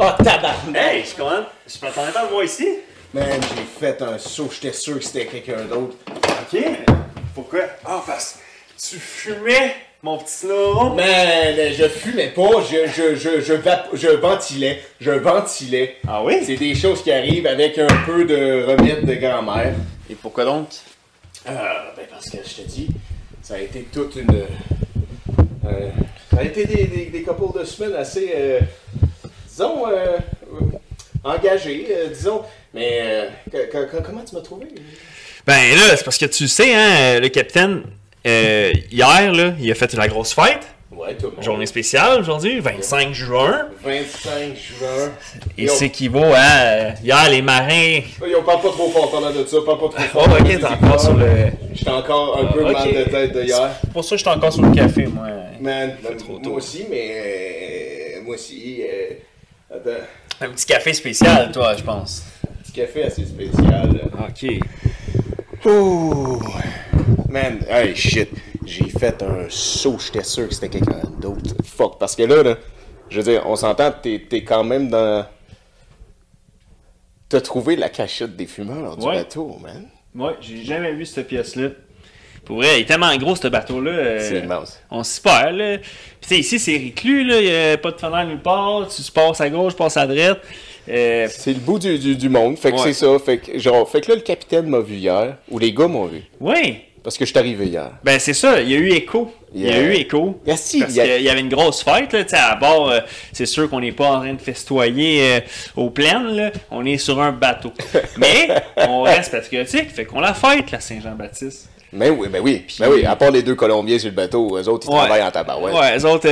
Oh, tabarnak! Hey, je commande. Je m'attendais pas à le voir ici. Man, j'ai fait un saut, j'étais sûr que c'était quelqu'un d'autre. Ok. Pourquoi? Ah, parce que tu fumais, mon petit Snow. Man, je fumais pas, je ventilais. Je ventilais. Ah oui? C'est des choses qui arrivent avec un peu de remède de grand-mère. Et pourquoi donc? Ben parce que je te dis, ça a été toute une... ça a été des couples de semaines assez, disons, engagés, disons. Mais comment tu m'as trouvé? Ben là, c'est parce que tu sais, hein, le capitaine, hier, là, il a fait la grosse fête. Ouais, tout le monde. Journée spéciale aujourd'hui, 25 juin. 25 juin. Et c'est qui vaut, hein, hier, les marins... On parle pas trop fort pendant de ça, parle pas trop fort. Oh, ok, t'es encore sur le... J'étais encore un peu mal de tête de hier. C'est pour ça que j'étais encore sur le café, moi. Man, trop moi aussi, mais... moi aussi, attends. Un petit café spécial, toi, je pense. Un petit café assez spécial. Ok. Ouh. Man, hey, shit. J'ai fait un saut, j'étais sûr que c'était quelqu'un d'autre. Fuck, parce que là, je veux dire, on s'entend, t'es quand même dans... T'as trouvé la cachette des fumeurs du bateau, man. Ouais, j'ai jamais vu cette pièce-là. Pour vrai, il est tellement gros, ce bateau-là. C'est immense. On s'y perd, là. Puis, tu sais, ici, c'est réclus, là. Il n'y a pas de fenêtre nulle part. Tu passes à gauche, tu passes à droite. C'est le bout du monde. Fait que c'est ça. Fait que là, le capitaine m'a vu hier. Ou les gars m'ont vu. Oui. Parce que je suis arrivé hier. Ben, c'est ça. Il y a eu écho. Il y a eu écho. Parce qu'il y avait une grosse fête, là. Tu sais, à bord, c'est sûr qu'on n'est pas en train de festoyer aux plaines, là. On est sur un bateau. Mais, on reste patriotique. Fait qu'on la fête, la Saint-Jean-Baptiste. Ben oui. Puis... Ben oui, à part les deux Colombiens sur le bateau, eux autres, ils travaillent en tabarouette. Ouais, eux autres,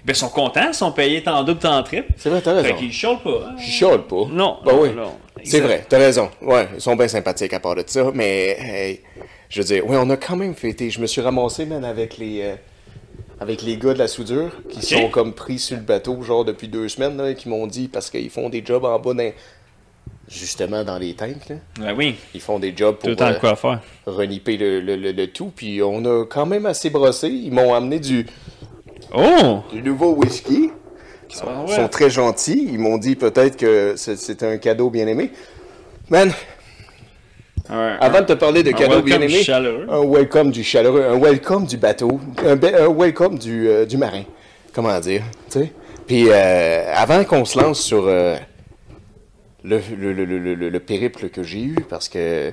ben, sont contents, ils sont payés tant double, tant triple. C'est vrai, t'as raison. Fait qu'ils chiolent pas. Hein? Ils chiolent pas. Non. Ben oui. Non. C'est vrai, t'as raison. Ouais, ils sont bien sympathiques à part de ça, mais, hey, je veux dire, ouais, on a quand même fêté. Je me suis ramassé, man, avec les gars de la soudure, qui sont comme pris sur le bateau, genre, depuis 2 semaines, là, et qui m'ont dit, parce qu'ils font des jobs en bas justement dans les tanks, là. Ben oui. Ils font des jobs pour quoi faire. reniper le tout, puis on a quand même assez brossé. Ils m'ont amené du nouveau whisky. Ils sont très gentils. Ils m'ont dit peut-être que c'était un cadeau bien aimé. Man, avant de te parler de cadeau bien aimé, un welcome du chaleureux, un welcome du bateau, un welcome du marin. Comment dire, tu sais? Puis avant qu'on se lance sur... le périple que j'ai eu, parce que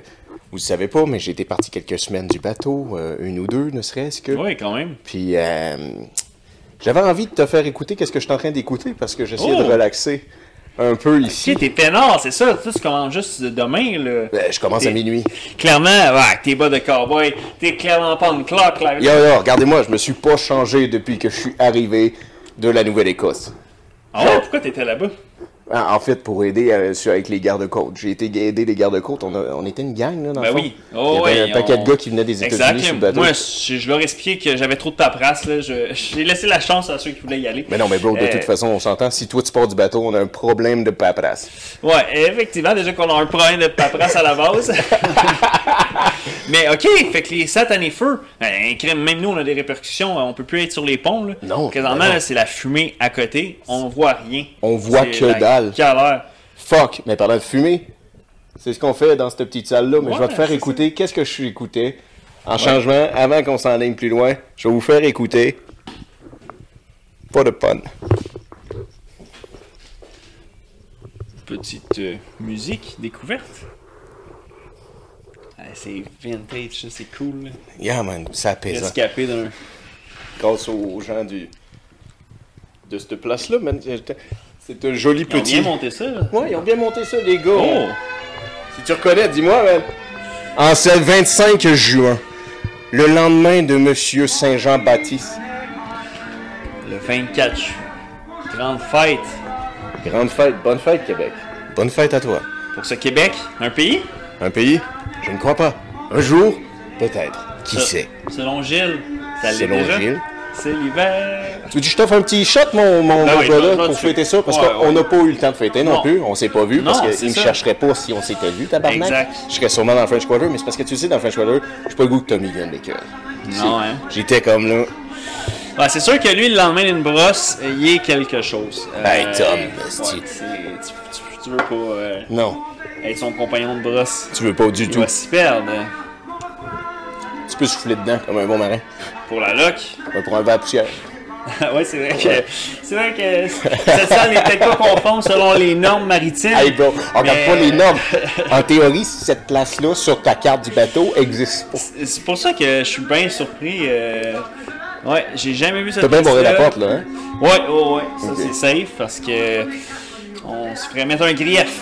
vous ne savez pas, mais j'ai été parti quelques semaines du bateau, 1 ou 2 ne serait-ce que. Oui, quand même. Puis j'avais envie de te faire écouter qu'est-ce que je suis en train d'écouter, parce que j'essayais de relaxer un peu ici. Ok, t'es peinard, c'est ça. Tu commences juste demain, là. Je commence à minuit. Clairement, avec tes bas de cowboy, t'es clairement pas une cloque, là. Yo, regardez-moi, je me suis pas changé depuis que je suis arrivé de la Nouvelle-Écosse. Ah, pourquoi t'étais là-bas? En fait, pour aider avec les gardes-côtes. J'ai été aider les gardes-côtes. On était une gang, là, dans le fond. Oui. Il y avait un paquet de gars qui venaient des États-Unis sur le bateau. Moi, je leur ai expliqué que j'avais trop de paperasse, là. J'ai laissé la chance à ceux qui voulaient y aller. Mais non, mais bro, de toute façon, on s'entend. Si toi, tu pars du bateau, on a un problème de paperasse. Ouais, effectivement, déjà qu'on a un problème de paperasse à la base. Mais OK, fait que les satanés feux, même nous, on a des répercussions. On peut plus être sur les ponts, là. Non. Présentement, là, c'est la fumée à côté. On voit rien. On voit que dalle. Caleur. Fuck, mais parlant de fumée, c'est ce qu'on fait dans cette petite salle-là. Mais je vais te faire écouter qu'est-ce que je suis écouté. En changement, avant qu'on s'enligne plus loin, je vais vous faire écouter. Pas de pun. Petite musique découverte. C'est vintage, ça, c'est cool. Là. Yeah, man, ça pèse. Rescapé d'un... Grâce aux gens de cette place-là, man. C'est un joli petit... Ils ont bien monté ça, là. Ouais, ils ont bien monté ça, les gars. Oh! Si tu reconnais, dis-moi, man. En ce 25 juin, le lendemain de Monsieur Saint-Jean-Baptiste. Le 24 juin. Grande fête. Grande fête. Bonne fête, Québec. Bonne fête à toi. Pour ce Québec, un pays? Un pays? Je ne crois pas. Un jour? Peut-être. Qui sait? Selon Gilles, ça l'est Selon déjà. Gilles. C'est l'hiver. Tu veux que je t'offre un petit shot, mon brother, pour fêter ça? Parce qu'on n'a pas eu le temps de fêter non plus. On s'est pas vu parce qu'il ne me chercherait pas si on s'était vu, tabarnak. Exact. Je serais sûrement dans le French Quarter, mais c'est parce que tu sais, dans le French Quarter, je suis pas le goût que Tommy vienne d'écœur. Non, hein? J'étais comme là. Ouais, c'est sûr que lui, le lendemain d'une brosse, il est quelque chose. Hey, Tom, tu veux pas non. être son compagnon de brosse. Tu veux pas du Il tout. va s'y perdre. Tu peux souffler dedans comme un bon marin. Pour la loc. Ouais, pour enlever la poussière. Ouais, c'est vrai que cette salle n'est peut-être pas conforme selon les normes maritimes. Hey bro, on regarde pas les normes. En théorie, cette place-là sur ta carte du bateau existe pas. C'est pour ça que je suis bien surpris. Ouais, j'ai jamais vu cette T'as bien barré la porte là, hein? Ouais. Ça okay. C'est safe parce que on se ferait mettre un grief.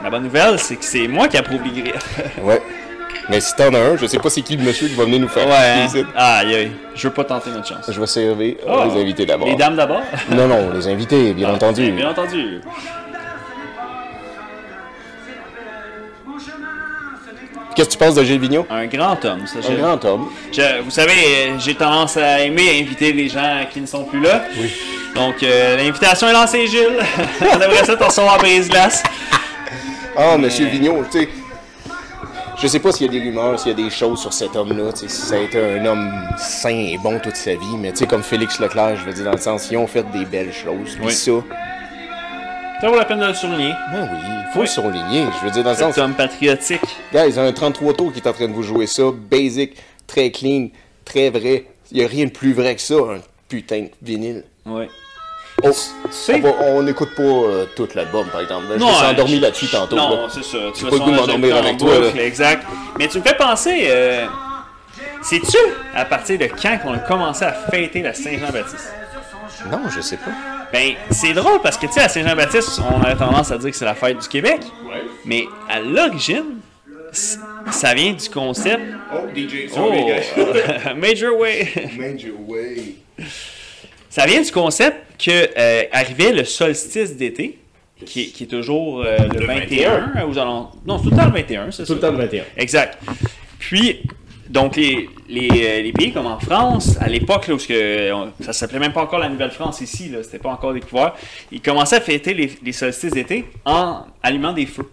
La bonne nouvelle, c'est que c'est moi qui approuve les griefs. Ouais. Mais si t'en as un, je sais pas c'est qui le monsieur qui va venir nous faire. Ouais. Hein? Aïe. Je veux pas tenter notre chance. Je vais servir les invités d'abord. Les dames d'abord? Non, les invités, bien entendu. Bien entendu. Qu'est-ce que tu penses de Gilles Vigneault? Un grand homme, ça. Un grand homme. Vous savez, j'ai tendance à aimer inviter les gens qui ne sont plus là. Oui. Donc, l'invitation est lancée, Gilles. On devrait ça, ton son à brise-glace. Ah, monsieur Vigneault, tu sais... Je sais pas s'il y a des rumeurs, s'il y a des choses sur cet homme-là, si ça a été un homme sain et bon toute sa vie, mais tu sais, comme Félix Leclerc, je veux dire, dans le sens, ils ont fait des belles choses, puis ça... Ça vaut la peine de le souligner. Ben oui, il faut le souligner, je veux dire, dans le sens... C'est un homme patriotique. Gars, ils ont un 33 tours qui est en train de vous jouer ça, basic, très clean, très vrai. Il y a rien de plus vrai que ça, un putain de vinyle. Ouais. On n'écoute pas tout l'album, par exemple. Je me suis endormi là-dessus tantôt. Non, c'est ça. Tu vas pas le goût de m'endormir avec toi. Exact. Mais tu me fais penser, sais-tu à partir de quand qu'on a commencé à fêter la Saint-Jean-Baptiste? Non, je sais pas. Ben, c'est drôle parce que, tu sais, à Saint-Jean-Baptiste, on a tendance à dire que c'est la fête du Québec. Ouais. Mais à l'origine, ça vient du concept... Oh, DJ, sorry, guys. Major Way. Major Way. Ça vient du concept que arrivait le solstice d'été, qui est toujours le 21. Non, c'est tout le temps le 21, c'est ça? Tout le temps le 21. Exact. Puis, donc, les pays comme en France, à l'époque, là, où ça s'appelait même pas encore la Nouvelle-France ici, là, c'était pas encore découvert, ils commençaient à fêter les solstices d'été en allumant des feux.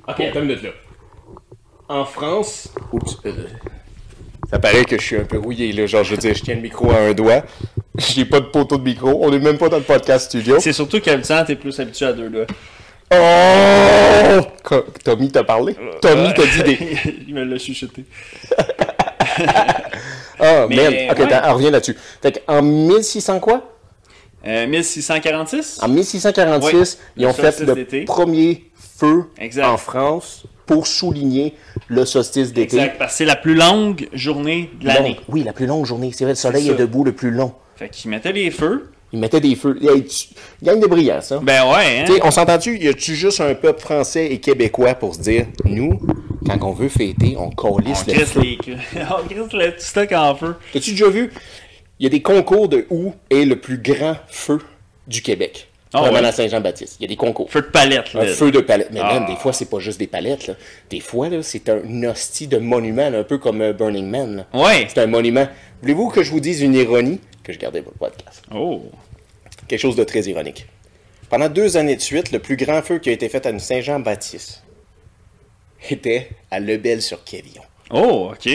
Ok, attends une minute là. En France... Oups. Ça paraît que je suis un peu rouillé, là. Genre, je veux dire, je tiens le micro à un doigt. J'ai pas de poteau de micro. On est même pas dans le podcast studio. C'est surtout qu'habituellement, t'es plus habitué à 2 doigts. Oh! Tommy t'a parlé? Tommy t'a dit des... Il me l'a chuchoté. Ah, merde. Ok, on revient là-dessus. Fait qu'en 1600 quoi? 1646? En 1646, ils ont fait le premier feu en France pour souligner le solstice d'été. Exact, parce que c'est la plus longue journée de l'année. Oui, la plus longue journée. C'est vrai, le soleil est debout le plus long. Fait qu'ils mettaient les feux. Ils mettaient des feux. Il gagne de brillance, ça. Ben ouais, hein. T'sais, on s'entend-tu, y a-tu juste un peuple français et québécois pour se dire, nous, quand on veut fêter, on calisse le feu. On crisse le stock en feu. T'as-tu déjà vu? Il y a des concours de où est le plus grand feu du Québec. Vraiment à Saint-Jean-Baptiste. Il y a des concours. Feu de palette, là. Un feu de palette. Mais même, des fois, c'est pas juste des palettes, là. Des fois, là, c'est un hostie de monument, là, un peu comme Burning Man, là. Ouais. C'est un monument. Voulez-vous que je vous dise une ironie? Que je gardais pour le podcast. Oh. Quelque chose de très ironique. Pendant 2 années de suite, le plus grand feu qui a été fait à Saint-Jean-Baptiste était à Lebel-sur-Quévillon. Oh, OK.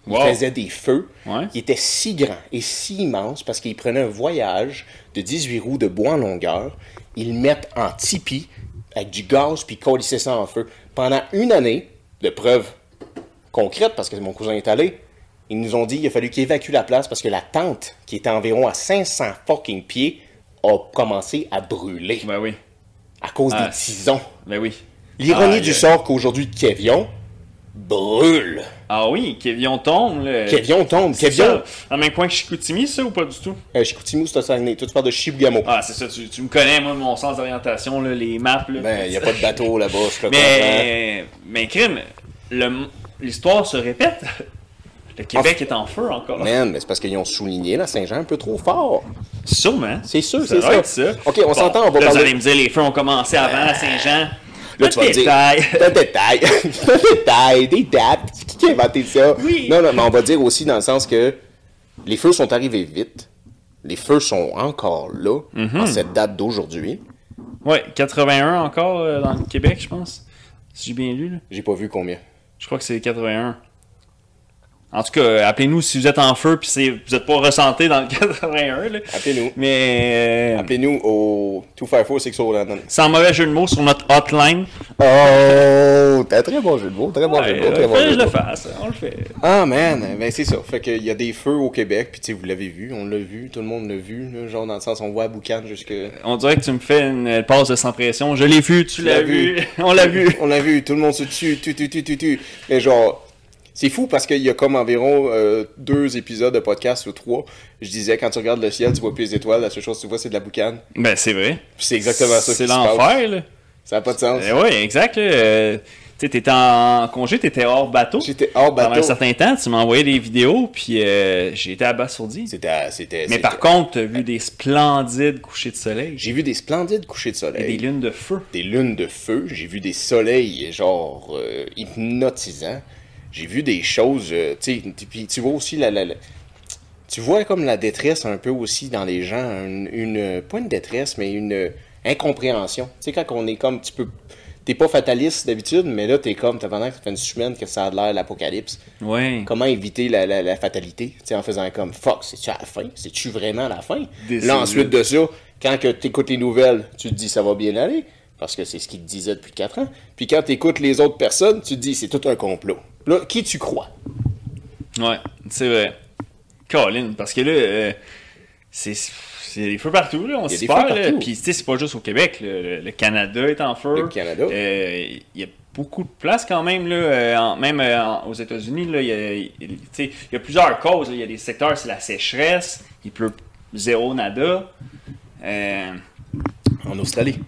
Il faisait des feux qui étaient si grands et si immenses parce qu'ils prenaient un voyage de 18 roues de bois en longueur, ils le mettent en tipi avec du gaz puis colissaient ça en feu. Pendant 1 année, de preuves concrètes, parce que mon cousin est allé, ils nous ont dit qu'il a fallu qu'ils évacuent la place parce que la tente, qui était environ à 500 fucking pieds, a commencé à brûler. Ben oui. À cause des tisons. Ben oui. L'ironie du sort qu'aujourd'hui, Quévillon brûle. Ah oui, Quévillon tombe. Là. Quévillon tombe. Quévillon. En même point que Chicoutimi, ça, ou pas du tout? Chicoutimi, c'est à Saguenay. Toi, tu parles de Chibougamau. Ah, c'est ça. Tu me connais, moi, mon sens d'orientation, là, les maps. Là, ben, il n'y a pas de bateau là-bas, je mais crime, l'histoire se répète. Le Québec est en feu encore. Man, mais c'est parce qu'ils ont souligné la Saint-Jean un peu trop fort. Sûrement. C'est sûr, c'est ça. OK, on s'entend, on va parler... Vous allez me dire, les feux ont commencé avant la Saint-Jean. Là, tu vas me dire, un détail, des dates, qui a inventé ça? Oui. Non, mais on va dire aussi dans le sens que les feux sont arrivés vite, les feux sont encore là, en cette date d'aujourd'hui. Oui, 81 encore dans le Québec, je pense, si j'ai bien lu. Là. J'ai pas vu combien. Je crois que c'est 81. En tout cas, appelez-nous si vous êtes en feu puis vous n'êtes pas ressenté dans le 81. Là. Appelez-nous. Mais appelez-nous au 254-609. Sans mauvais jeu de mots sur notre hotline. Oh, t'as un très bon jeu de mots, très bon jeu de mots, très bon jeu de mots. Je le fasse, on le fait. Ah man, ben c'est ça. Fait qu'il y a des feux au Québec, puis tu sais, vous l'avez vu, on l'a vu, tout le monde l'a vu, là, genre dans le sens on voit à Boucan jusque... On dirait que tu me fais une passe de sans pression. Je l'ai vu, tu l'as vu, on l'a vu. On l'a vu, tout le monde se tue, tu. Mais genre... C'est fou parce qu'il y a comme environ 2 épisodes de podcast ou 3. Je disais, quand tu regardes le ciel, tu vois plus les étoiles. La seule chose que tu vois, c'est de la boucane. Ben, c'est vrai. Puis c'est exactement ça qui se passe. C'est l'enfer, là. Ça n'a pas de sens. Oui, exact. Tu sais, t'étais en congé, t'étais hors bateau. J'étais hors bateau. Pendant un certain temps, tu m'as envoyé des vidéos, puis j'ai été abasourdi. Mais par contre, t'as vu des splendides couchers de soleil. J'ai vu des splendides couchers de soleil. Et des lunes de feu. Des lunes de feu. J'ai vu des soleils, genre, hypnotisants. J'ai vu des choses, tu sais, puis tu vois aussi tu vois comme la détresse un peu aussi dans les gens, pas une détresse, mais une incompréhension. Tu sais, quand on est comme, t'es pas fataliste d'habitude, mais là, t'es comme, t'as pendant que ça fait une semaine que ça a l'air l'apocalypse. Ouais. Comment éviter la fatalité, tu sais, en faisant comme, fuck, c'est-tu à la fin? C'est-tu vraiment la fin? Désolé. Là, ensuite de ça, quand que t'écoutes les nouvelles, tu te dis, ça va bien aller, parce que c'est ce qu'ils te disaient depuis 4 ans. Puis quand t'écoutes les autres personnes, tu te dis, c'est tout un complot. Là, qui tu crois? Ouais, c'est vrai. Colin, parce que là, c'est des feux partout, là, on s'y perd, là. Puis, tu sais, c'est pas juste au Québec, le Canada est en feu. Le Canada. Il y a beaucoup de place quand même, là, même aux États-Unis, là, il y a plusieurs causes. Il y a des secteurs, c'est la sécheresse, il pleut zéro nada. En Australie.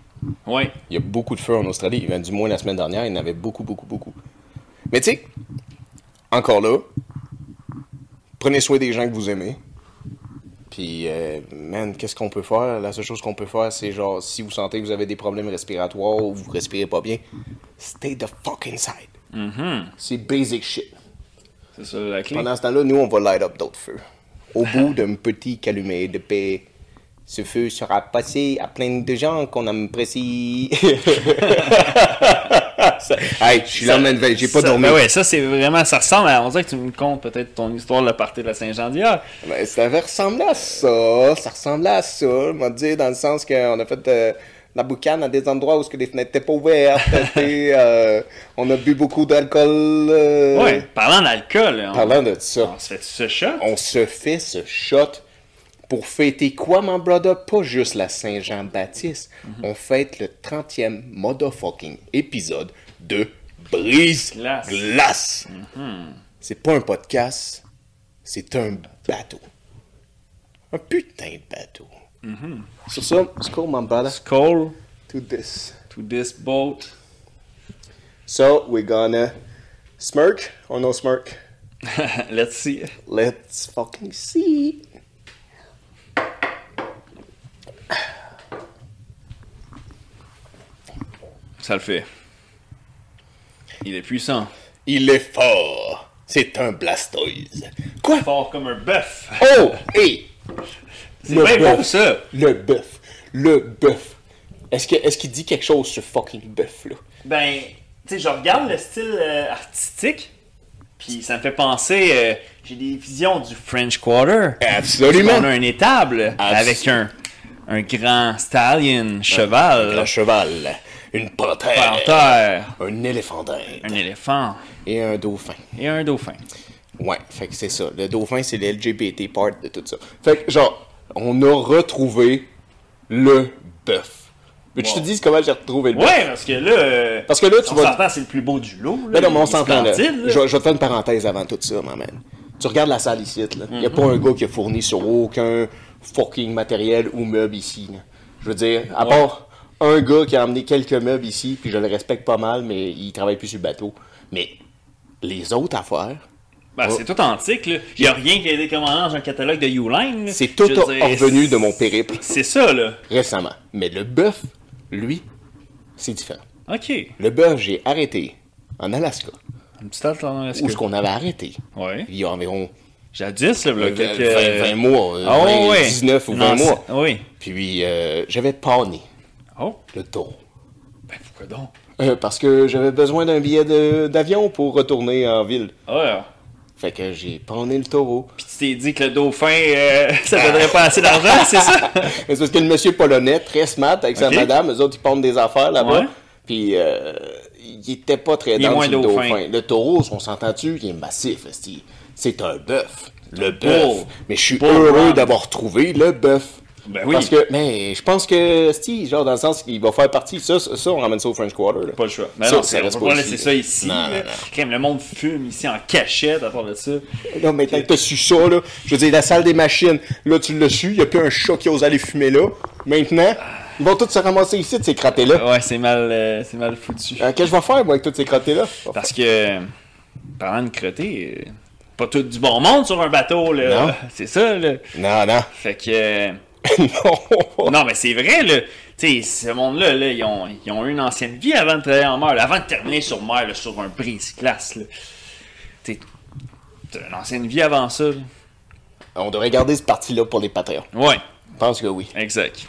Oui. Il y a beaucoup de feux en Australie. Du moins, la semaine dernière, il y en avait beaucoup. Mais tu sais, encore là, prenez soin des gens que vous aimez. Puis, man, qu'est-ce qu'on peut faire? La seule chose qu'on peut faire, c'est genre, si vous sentez que vous avez des problèmes respiratoires ou vous respirez pas bien, stay the fuck inside. Mm-hmm. C'est basic shit. C'est ça la clé. Pendant ce temps-là, nous, on va light up d'autres feux. Au bout d'un petit calumet de paix, ce feu sera passé à plein de gens qu'on apprécie. Hey, je suis là, man, j'ai pas dormi. Ben ouais, ça, c'est vraiment, ça ressemble à, on dirait que tu me contes peut-être ton histoire de la partie de la Saint-Jean d'hier. Ben, ça ressemble à ça. Ça ressemblait à ça. Je vais te dire, dans le sens qu'on a fait la boucane à des endroits où les fenêtres n'étaient pas ouvertes. On a bu beaucoup d'alcool. Ouais, parlant d'alcool. Parlant de ça. On se fait ce shot? On se fait ce shot pour fêter quoi, mon brother? Pas juste la Saint-Jean-Baptiste. On fête le 30e motherfucking épisode de Brise-Glace. C'est pas un podcast, c'est un bateau. Un putain de bateau. Sur ça, skål, mon brother. Skål. To this. To this boat. So, we're gonna smirk or no smirk? Let's see. Let's fucking see. Ça le fait. Il est puissant. Il est fort. C'est un Blastoise. Quoi? Fort comme un bœuf. Oh! Hey! C'est bien beau, ça. Le bœuf. Le bœuf. Est-ce qu'il dit quelque chose, ce fucking bœuf-là? Ben, tu sais, je regarde le style artistique, puis ça me fait penser... j'ai des visions du French Quarter. Absolument. On a un étable avec un grand stallion, cheval. Un grand cheval. Une panthère. Un éléphantin. Un éléphant. Et un dauphin. Ouais, fait que c'est ça. Le dauphin, c'est le LGBT part de tout ça. Fait que, genre, on a retrouvé le bœuf. Mais tu te dis comment j'ai retrouvé le bœuf? Ouais, parce que là, tu vas... c'est le plus beau du lot. Là, non, mais on s'entend, là. Je vais te faire une parenthèse avant tout ça, ma man. Tu regardes la salle ici, là. Il n'y a pas un gars qui a fourni sur aucun fucking matériel ou meuble ici, là. Je veux dire, à part un gars qui a amené quelques meubles ici, puis je le respecte pas mal, mais il travaille plus sur le bateau. Mais les autres affaires... Ben, c'est tout antique, là. Il n'y a rien qui a été commandé dans un catalogue de Uline. C'est tout revenu de mon périple. C'est ça, là. Récemment. Mais le bœuf, lui, c'est différent. OK. Le bœuf, j'ai arrêté en Alaska. Un petit temps en Alaska. Où est-ce qu'on avait arrêté? Ouais. Il y a environ... Jadis, là, 20 mois. 19 ou 20 mois. Oui. Puis, j'avais pané. Oh. Le dos. Ben, pourquoi donc? Parce que j'avais besoin d'un billet d'avion pour retourner en ville. Ouais. Fait que j'ai prôné le taureau. Puis tu t'es dit que le dauphin, ça donnerait pas assez d'argent, c'est ça? C'est parce que le monsieur polonais, très smart, avec sa madame, eux autres, ils pondent des affaires là-bas. Ouais. Puis il était pas très dans le dauphin. Le taureau, on s'entend-tu, il est massif. C'est un bœuf. Le bœuf. Mais je suis heureux d'avoir trouvé le bœuf. Ben oui. Parce que, mais je pense que, genre, dans le sens qu'il va faire partie, ça, on ramène ça au French Quarter. Là. Pas le choix. Mais ça, non, on va pas laisser ça ici. Non. Crème, le monde fume ici en cachette à part de ça. Non, mais tant que t'as su ça, là, je veux dire, la salle des machines, là, tu l'as su, il n'y a plus un chat qui ose aller fumer là. Maintenant, ils vont tous se ramasser ici, de ces crottés-là. Ouais, c'est mal foutu. Qu'est-ce que je vais faire, moi, avec tous ces crottés-là? Parce que, parlant de crottés, pas tout du bon monde sur un bateau, là. Non. C'est ça, là. Non. Fait que... non, mais c'est vrai, là. Tu sais, ce monde-là, là, ils ont eu une ancienne vie avant de travailler en mer, là, avant de terminer sur mer, là, sur un brise-glace. Tu sais, t'as une ancienne vie avant ça. Là. On devrait garder ce parti-là pour les Patreons. Ouais. Je pense que oui. Exact.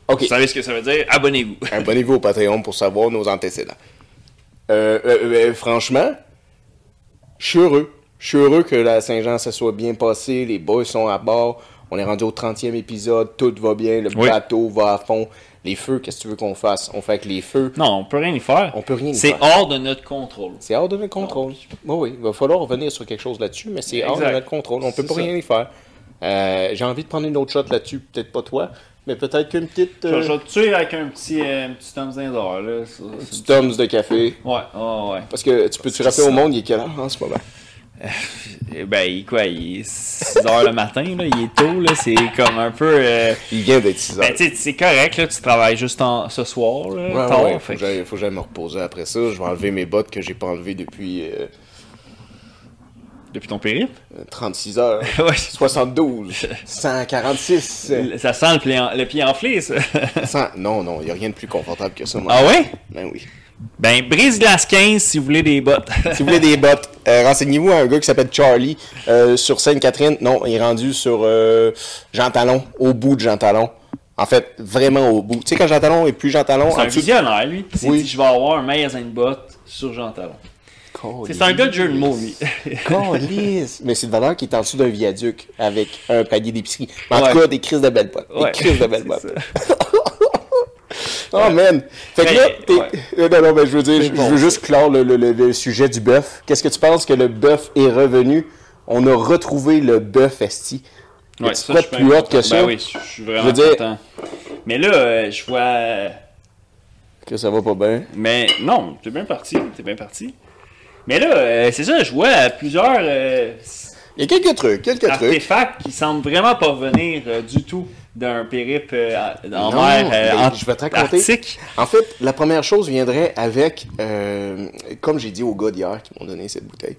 OK. Vous savez ce que ça veut dire? Abonnez-vous. Abonnez-vous au Patreon pour savoir nos antécédents. Franchement, je suis heureux. Je suis heureux que la Saint-Jean, ça soit bien passé. Les boys sont à bord. On est rendu au 30e épisode. Tout va bien. Le bateau va à fond. Les feux, qu'est-ce que tu veux qu'on fasse? On fait avec les feux. Non, on peut rien y faire. On peut rien y faire. C'est hors de notre contrôle. C'est hors de notre contrôle. Oui, il va falloir revenir sur quelque chose là-dessus, mais c'est hors de notre contrôle. On peut pas rien y faire. J'ai envie de prendre une autre shot là-dessus. Peut-être pas toi, mais peut-être qu'une petite... Je vais te tuer avec un petit Tom's d'or, là. Un petit Tom's de café. Ouais. Parce que tu peux-tu rappeler au monde, il est quelle heure en ce moment? Ben, il est 6 h le matin, là, il est tôt, là, c'est comme un peu... Il vient d'être 6 h. Ben, tu sais, c'est correct, là, tu travailles juste ce soir, là, tard, faut que j'aille me reposer après ça. Je vais enlever mes bottes que j'ai pas enlevées depuis... Depuis ton périple? 36 heures, 72, 146. Ça sent le pied enflé, ça. Non, il n'y a rien de plus confortable que ça. Moi. Ah ouais? Ben oui. Ben, brise-glace 15 si vous voulez des bottes. Si vous voulez des bottes, renseignez-vous à un gars qui s'appelle Charlie sur Sainte-Catherine. Non, il est rendu sur Jean Talon, au bout de Jean Talon. En fait, vraiment au bout. Tu sais, quand Jean Talon est plus Jean Talon... C'est un visionnaire, lui. Il s'est dit, je vais avoir un magasin de bottes sur Jean Talon. C'est un gars de jeu de mots, lui. Mais c'est de valeur qui est en dessous d'un viaduc avec un panier d'épicerie. En tout cas, des crises de belles bottes. Des crises de belles bottes. Oh man! Fait que là, non, mais je veux dire, je veux juste clore le sujet du bœuf. Qu'est-ce que tu penses que le bœuf est revenu? On a retrouvé le bœuf esti. Ouais, ça, je suis plus haute que ça. Ben oui, je suis vraiment content. Mais là, je vois... Que ça va pas bien. Mais non, t'es bien parti. Mais là, c'est ça, je vois plusieurs... Il y a quelques trucs. Artefacts qui semblent vraiment pas venir du tout d'un périple en mer je vais te raconter. Arctique. En fait, la première chose viendrait avec, comme j'ai dit aux gars d'hier qui m'ont donné cette bouteille,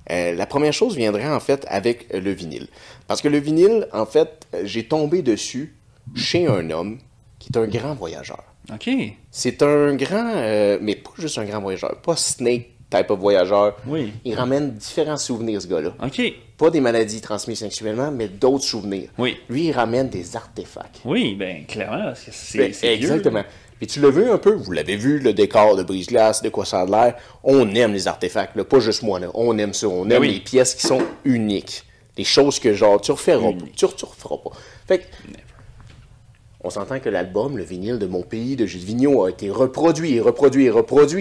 la première chose viendrait en fait avec le vinyle. Parce que le vinyle, en fait, j'ai tombé dessus chez un homme qui est un grand voyageur. OK. C'est un grand, mais pas juste un grand voyageur, pas Snake type of voyageur. Oui. Il ramène différents souvenirs, ce gars-là. OK. Pas des maladies transmises sexuellement, mais d'autres souvenirs. Oui. Lui, il ramène des artefacts. Oui, bien, clairement, parce que c'est exactement. Vieux. Puis tu l'as vu un peu, vous l'avez vu, le décor de brise-glace, de quoi ça a l'air. On aime les artefacts, là. Pas juste moi, là. On aime ça. On aime les pièces qui sont uniques. Les choses que, genre, tu referas pas. Tu referas pas. Fait que... On s'entend que l'album, le vinyle de Mon Pays de Gilles Vigneault a été reproduit,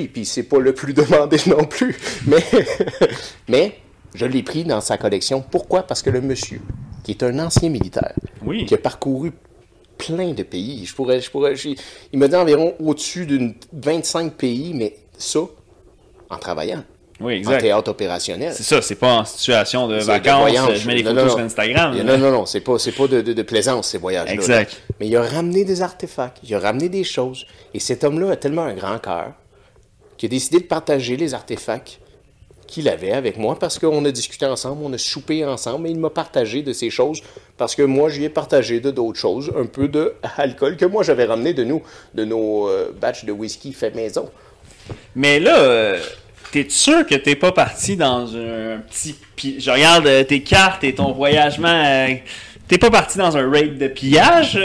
puis c'est pas le plus demandé non plus. Mais je l'ai pris dans sa collection. Pourquoi? Parce que le monsieur, qui est un ancien militaire, qui a parcouru plein de pays, il me dit environ au-dessus d'une 25 pays, mais ça, en travaillant. Oui, exact. En théâtre opérationnel. C'est ça, c'est pas en situation de vacances, je mets des photos sur Instagram. Non, c'est pas de plaisance, ces voyages-là. Exact. Là. Mais il a ramené des artefacts, il a ramené des choses. Et cet homme-là a tellement un grand cœur qu'il a décidé de partager les artefacts qu'il avait avec moi parce qu'on a discuté ensemble, on a soupé ensemble et il m'a partagé de ces choses parce que moi, j'y ai partagé d'autres choses, un peu d'alcool que moi, j'avais ramené de nos batchs de whisky fait maison. Mais là... T'es sûr que t'es pas parti dans un petit... Je regarde tes cartes et ton voyagement. T'es pas parti dans un raid de pillage?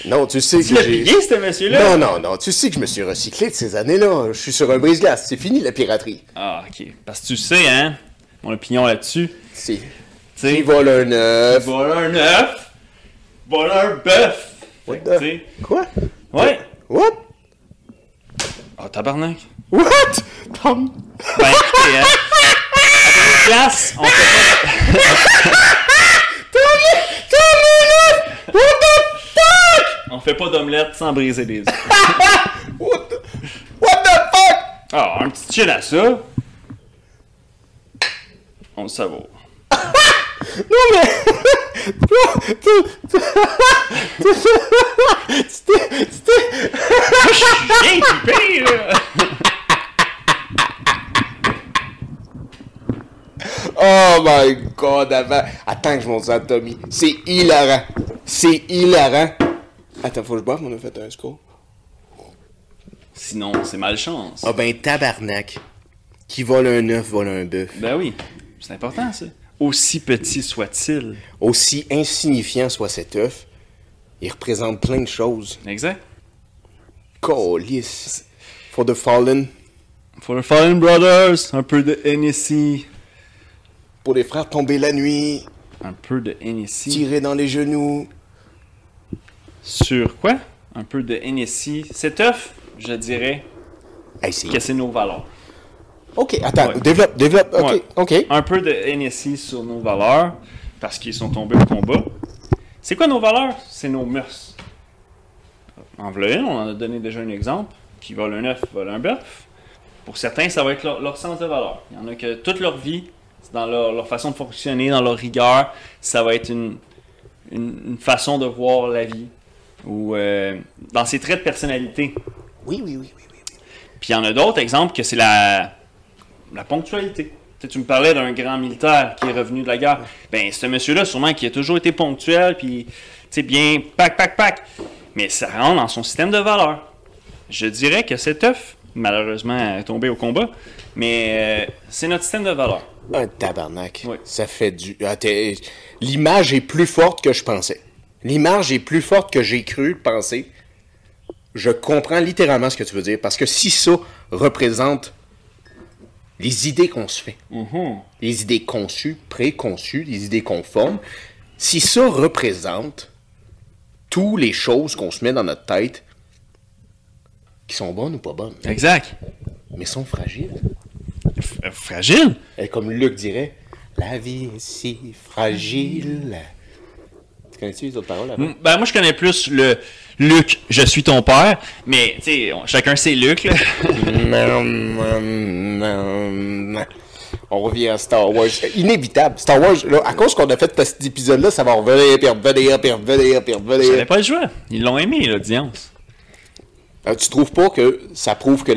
Non, tu sais que j'ai... Tu l'as pillé, ce monsieur-là? Non. Tu sais que je me suis recyclé de ces années-là. Je suis sur un brise-glace. C'est fini, la piraterie. Ah, OK. Parce que tu sais, hein, mon opinion là-dessus. Si. Qui vole un œuf? Qui vole un œuf? Vole un bœuf! Quoi? Ouais. What? Oh, tabarnak. What? Tom? Ben, écoutez, hein. Après une classe, on fait pas... What the fuck? On fait pas d'omelette sans briser les œufs. What the fuck? Ah, un petit chill à ça. On le savoure. Non mais... Je suis bien trippé, là! Oh my god, attends que je monte ça à Tommy. C'est hilarant. C'est hilarant. Attends, faut que je boive, on a fait un score. Sinon, c'est malchance. Ah ben tabarnak. Qui vole un œuf, vole un bœuf. Ben oui, c'est important ça. Aussi petit soit-il. Aussi insignifiant soit cet œuf, il représente plein de choses. Exact. Calice. For the Fallen. For the Fallen Brothers, un peu de Hennessy. Pour les frères tombés la nuit. Un peu de Hennessy. Tirés dans les genoux. Sur quoi? Un peu de Hennessy. Cet œuf, je dirais que c'est nos valeurs. Ok, attends, développe. Ok, Ouais. ok. Un peu de Hennessy sur nos valeurs, parce qu'ils sont tombés au combat. C'est quoi nos valeurs? C'est nos mœurs. En voilà une, on en a donné déjà un exemple. Qui vole un œuf, vole un bœuf. Pour certains, ça va être leur sens de valeur. Il y en a que toute leur vie, dans leur façon de fonctionner, dans leur rigueur, ça va être une façon de voir la vie. Ou dans ses traits de personnalité. Oui. Puis il y en a d'autres exemples que c'est la ponctualité. Tu me parlais d'un grand militaire qui est revenu de la guerre. Ben, ce monsieur-là, sûrement, qui a toujours été ponctuel, puis, bien, pack. Mais ça rentre dans son système de valeurs. Je dirais que cet œuf, malheureusement, est tombé au combat, mais c'est notre système de valeurs. Un tabarnak. Oui. Ça fait du... L'image est plus forte que je pensais. L'image est plus forte que j'ai cru penser. Je comprends littéralement ce que tu veux dire, parce que si ça représente les idées qu'on se fait, les idées conçues, préconçues, les idées qu'on forme, si ça représente toutes les choses qu'on se met dans notre tête, qui sont bonnes ou pas bonnes, Exact. mais sont fragiles. Fragile? Et comme Luc dirait, la vie est si fragile. Tu connais-tu les autres paroles avant? Ben, moi, je connais plus le Luc, je suis ton père, mais, tu sais, chacun ses Luc, là. Non. On revient à Star Wars. Inévitable. Star Wars, là, à cause qu'on a fait cet épisode-là, ça va revenir, puis revenir. J'avais pas le choix. Ils l'ont aimé, l'audience. Tu trouves pas que ça prouve que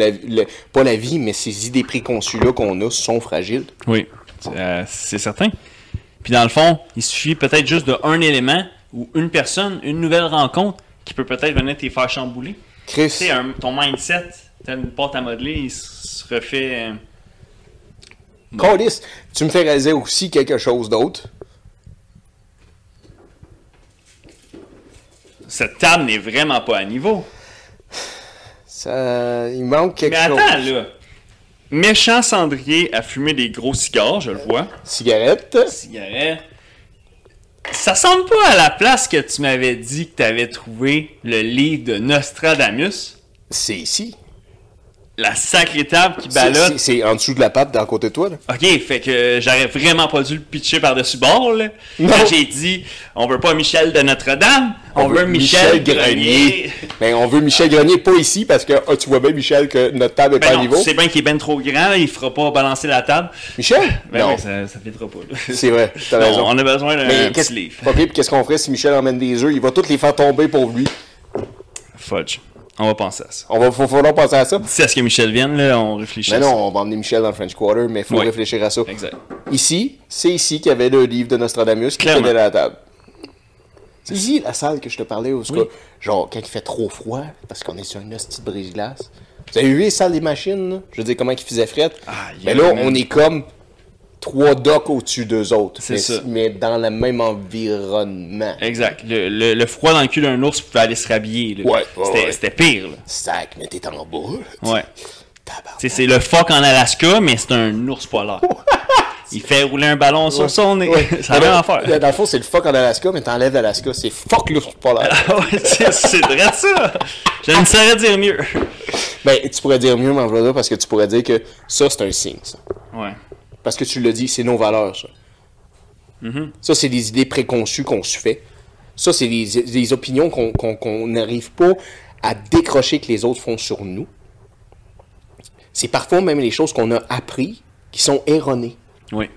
pas la vie, mais ces idées préconçues-là qu'on a sont fragiles? Oui, c'est certain. Puis dans le fond, il suffit peut-être juste d'un élément ou une personne, une nouvelle rencontre qui peut peut-être venir te faire chambouler. Chris. Tu sais, ton mindset, t'as une pâte à modeler, il se refait... Calice, tu me fais réaliser aussi quelque chose d'autre. Cette table n'est vraiment pas à niveau. Il manque quelque chose. Mais attends, là. Méchant cendrier à fumer des gros cigares, je le vois. Cigarette. Cigarette. Ça semble pas à la place que tu m'avais dit que tu avais trouvé le livre de Nostradamus. C'est ici. La sacrée table qui ballotte. C'est en dessous de la patte, dans le côté de toi, là. Ok, fait que j'aurais vraiment pas dû le pitcher par-dessus bord, là. Quand j'ai dit, on veut pas Michel de Notre-Dame, on veut Michel Grenier. Ben, on veut Michel Grenier, pas ici, parce que tu vois bien, Michel, que notre table est pas à niveau. Tu sais bien qu'il est ben trop grand, là, il fera pas balancer la table. Michel? Ben non. Oui, ça fitera pas, là. C'est vrai, t'as raison. On a besoin d'un petit livre. Ok, puis qu'est-ce qu'on ferait si Michel emmène des œufs? Il va tous les faire tomber pour lui. Fudge. On va penser à ça. Faut falloir penser à ça. Si à ce que Michel vienne, là, on réfléchit Mais à non, ça. on va emmener Michel dans le French Quarter, mais il faut réfléchir à ça. Exact. Ici, c'est ici qu'il y avait le livre de Nostradamus qui tenait à la table. C'est ici la salle que je te parlais, où genre, quand il fait trop froid, parce qu'on est sur une hostie de brise-glace. Vous avez vu les salles des machines, là? Je veux dire, comment il faisait fret? Mais là, on est comme 3 docks au-dessus d'eux autres. C'est ça. Mais dans le même environnement. Exact. Le froid dans le cul d'un ours pouvait aller se rhabiller. Là. C'était pire. Là. Sac, mais t'es en bas. Ouais. C'est le phoque en Alaska, mais c'est un ours polaire. Il fait rouler un ballon sur son nez. Ouais. Ça va en faire. Dans le fond, c'est le fuck en Alaska, mais t'enlèves l'Alaska. C'est fuck l'ours polaire. Ouais, c'est vrai ça. Je ne saurais dire mieux. Ben, tu pourrais dire mieux, Manjada, parce que tu pourrais dire que ça, c'est un signe, ça. Ouais. Parce que tu l'as dit, c'est nos valeurs, ça. Ça, c'est des idées préconçues qu'on se fait. Ça, c'est des opinions qu'on n'arrive pas à décrocher que les autres font sur nous. C'est parfois même les choses qu'on a appris qui sont erronées. Oui.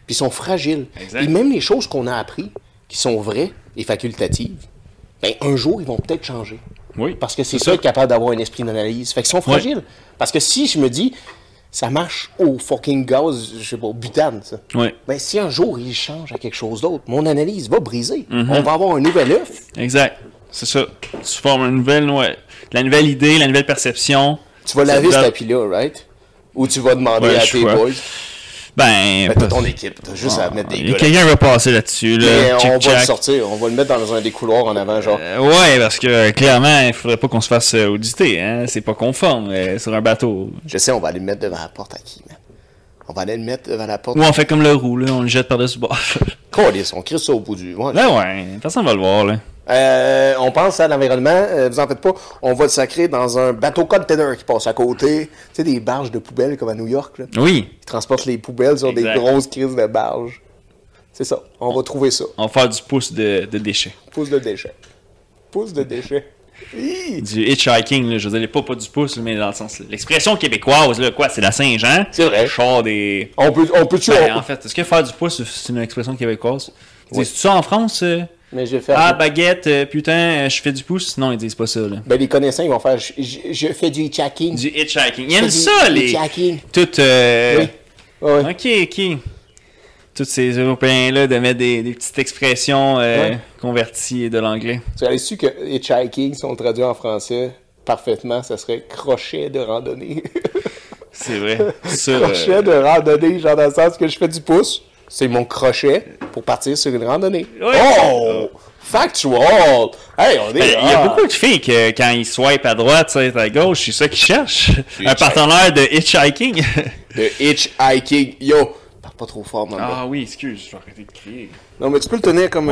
Puis sont fragiles. Exact. Et même les choses qu'on a appris qui sont vraies et facultatives, ben, un jour, ils vont peut-être changer. Oui. Parce que c'est ça être capable d'avoir un esprit d'analyse. Fait qu'ils sont fragiles. Parce que si je me dis, ça marche au fucking gaz, je sais pas, au butane, ça. Oui. Ben, si un jour il change à quelque chose d'autre, mon analyse va briser. On va avoir un nouvel œuf. Exact. C'est ça. Tu formes une nouvelle, la nouvelle idée, la nouvelle perception. Tu vas laver ce tapis-là, right? Ou tu vas demander à tes boys. Ben, t'as ton équipe, t'as juste à mettre des gars. Quelqu'un va passer là-dessus. Là. Mais on va le sortir, on va le mettre dans un des couloirs en avant, genre. Ouais, parce que clairement, il faudrait pas qu'on se fasse auditer, hein. C'est pas conforme sur un bateau. Je sais, on va aller le mettre devant la porte à qui, man? On va aller le mettre devant la porte. Ou on fait comme le roux, là, on le jette par-dessus bord. Câlisse, on crisse ça au bout du. Ouais, personne va le voir, là. On pense à l'environnement, vous en faites pas, on va le sacrer dans un bateau container qui passe à côté. Tu sais, des barges de poubelles comme à New York, là. Oui. Ils transportent les poubelles sur des grosses crises de barges. C'est ça, on va trouver ça. On va faire du pouce de déchets. Pouce de déchets. Pouce de déchets. Du hitchhiking, là, je veux dire, pas du pouce, mais dans le sens. L'expression québécoise, là, quoi, c'est la Saint-Jean. C'est vrai. Char des. On peut tuer. Ben, en fait, est-ce que faire du pouce, c'est une expression québécoise? Oui. Dis-tu ça en France? Mais je vais faire. Ah, baguette, putain, je fais du pouce. Non, ils disent pas ça, là. Ben, les connaissants, ils vont faire. Je fais du hitchhiking. Du hitchhiking. Ils aiment ça, les. Hitchhiking. Toutes. Oui. Ouais. Ok. Tous ces Européens-là de mettre des petites expressions converties de l'anglais. Tu as su que hitchhiking, si on le traduit en français parfaitement, ça serait crochet de randonnée. C'est vrai. Crochet de randonnée, genre dans le sens que je fais du pouce. C'est mon crochet pour partir sur une randonnée. Oui. Oh! Factual! Hey, on est Il y a beaucoup de filles que quand ils swipent à droite, à gauche, c'est ça qu'ils cherchent. Un partenaire de hitchhiking. De hitchhiking. Yo! Parle pas trop fort, maman. Ah oui, excuse, je vais arrêter de crier. Non, mais tu peux le tenir comme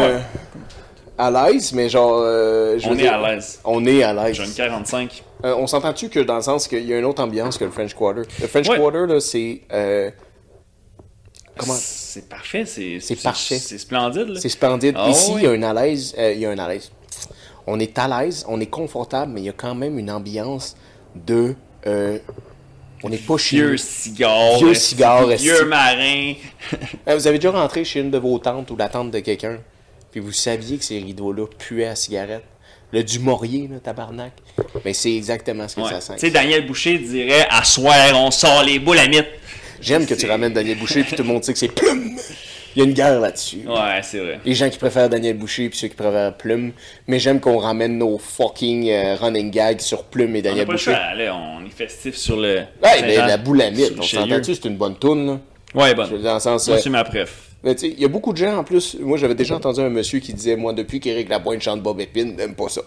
à l'aise, mais genre... on est à l'aise. On est à l'aise. J'ai une 45. On s'entend-tu que dans le sens qu'il y a une autre ambiance que le French Quarter? Le French Quarter, là, c'est... Comment? C'est parfait, c'est parfait. C'est splendide, là. C'est splendide. Ah, ici, oui. il y a un à l'aise. On est à l'aise, on est confortable, mais il y a quand même une ambiance de... on n'est pas chez Vieux cigare. Vieux marin. Vous avez déjà rentré chez une de vos tantes ou la tante de quelqu'un, puis vous saviez que ces rideaux-là puaient à cigarette. Le du Maurier, là, tabarnak. Mais c'est exactement ce que ça sent. Tu sais, Daniel Boucher dirait « À soir, on sort les boules à mythe ». J'aime que tu ramènes Daniel Boucher, puis tout le monde sait que c'est Plume. Il y a une guerre là-dessus. Ouais, c'est vrai. Les gens qui préfèrent Daniel Boucher, puis ceux qui préfèrent Plume. Mais j'aime qu'on ramène nos fucking running gags sur Plume et Daniel Boucher. Là, on est festif sur le... Ouais, mais la boule à mythe, on s'entend-tu, c'est une bonne toune, là? Ouais, bonne. Dans le sens, moi, c'est ma préf. Mais tu sais, il y a beaucoup de gens, en plus... Moi, j'avais déjà entendu un monsieur qui disait, moi, depuis qu'Éric Lapointe chante Bob Épine, j'aime pas ça.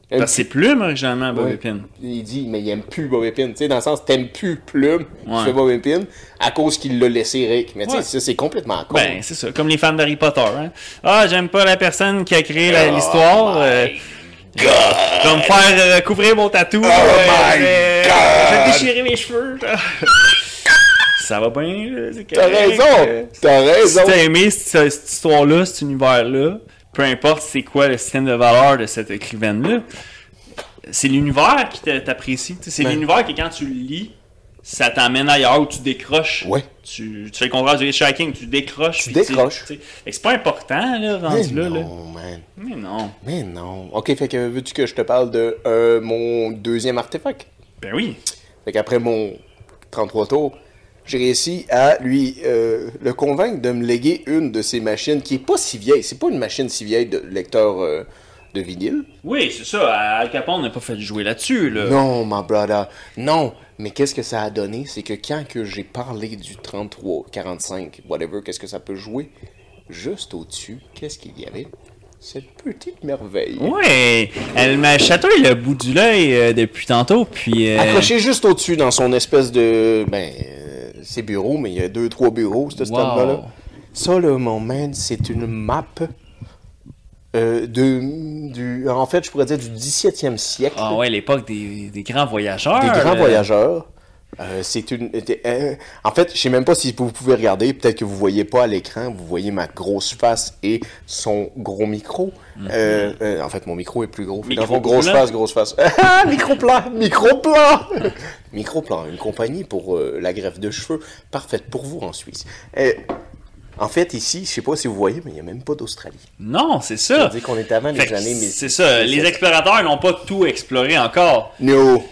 Parce que c'est Plume, originalement, Bob Épine. Il dit, mais il aime plus Bob Épine. Tu sais, dans le sens, t'aimes plus Plume qui fait Bob Épine à cause qu'il l'a laissé Eric. Mais tu sais, ça, c'est complètement con. Ben, c'est ça. Comme les fans d'Harry Potter, hein. Ah, j'aime pas la personne qui a créé l'histoire. Je vais me faire couvrir mon tatou. Je vais déchirer mes cheveux. Ça va bien, là. T'as raison. T'as raison. Si t'as aimé cette histoire-là, cet univers-là, peu importe c'est quoi le système de valeur de cette écrivaine-là, c'est l'univers qui t'apprécie. C'est l'univers que quand tu le lis, ça t'amène ailleurs où tu décroches. Ouais. Tu fais le contraire du hitchhiking, tu décroches. Tu décroches. C'est pas important, là, rendu là. Non, man. Mais non. Mais non. Ok, fait que veux-tu que je te parle de mon deuxième artefact? Ben oui. Fait qu'après mon 33 tours, j'ai réussi à lui le convaincre de me léguer une de ses machines qui est pas si vieille. C'est pas une machine si vieille de lecteur de vinyle. Oui, c'est ça. Al Capone n'a pas fait jouer là-dessus, là. Non, my brother. Non. Mais qu'est-ce que ça a donné? C'est que quand que j'ai parlé du 33, 45, whatever, qu'est-ce que ça peut jouer? Juste au-dessus, qu'est-ce qu'il y avait? Cette petite merveille. Ouais, elle m'a chatouillé le bout du l'œil depuis tantôt, puis... Accroché juste au-dessus dans son espèce de... ses bureaux, mais il y a 2-3 bureaux, cet endroit-là. Ça, là, mon man, c'est une map en fait, je pourrais dire du 17e siècle. Ah ouais, l'époque des grands voyageurs. Des grands voyageurs. En fait, je sais même pas si vous pouvez regarder. Peut-être que vous voyez pas à l'écran. Vous voyez ma grosse face et son gros micro. En fait, mon micro est plus gros. Grosse face. Micro-plan! Micro-plan, une compagnie pour la greffe de cheveux. Parfaite pour vous en Suisse. En fait, ici, je sais pas si vous voyez, mais il n'y a même pas d'Australie. Non, c'est ça. C'est-à-dire qu'on est avant les années... C'est ça. Les explorateurs n'ont pas tout exploré encore. No.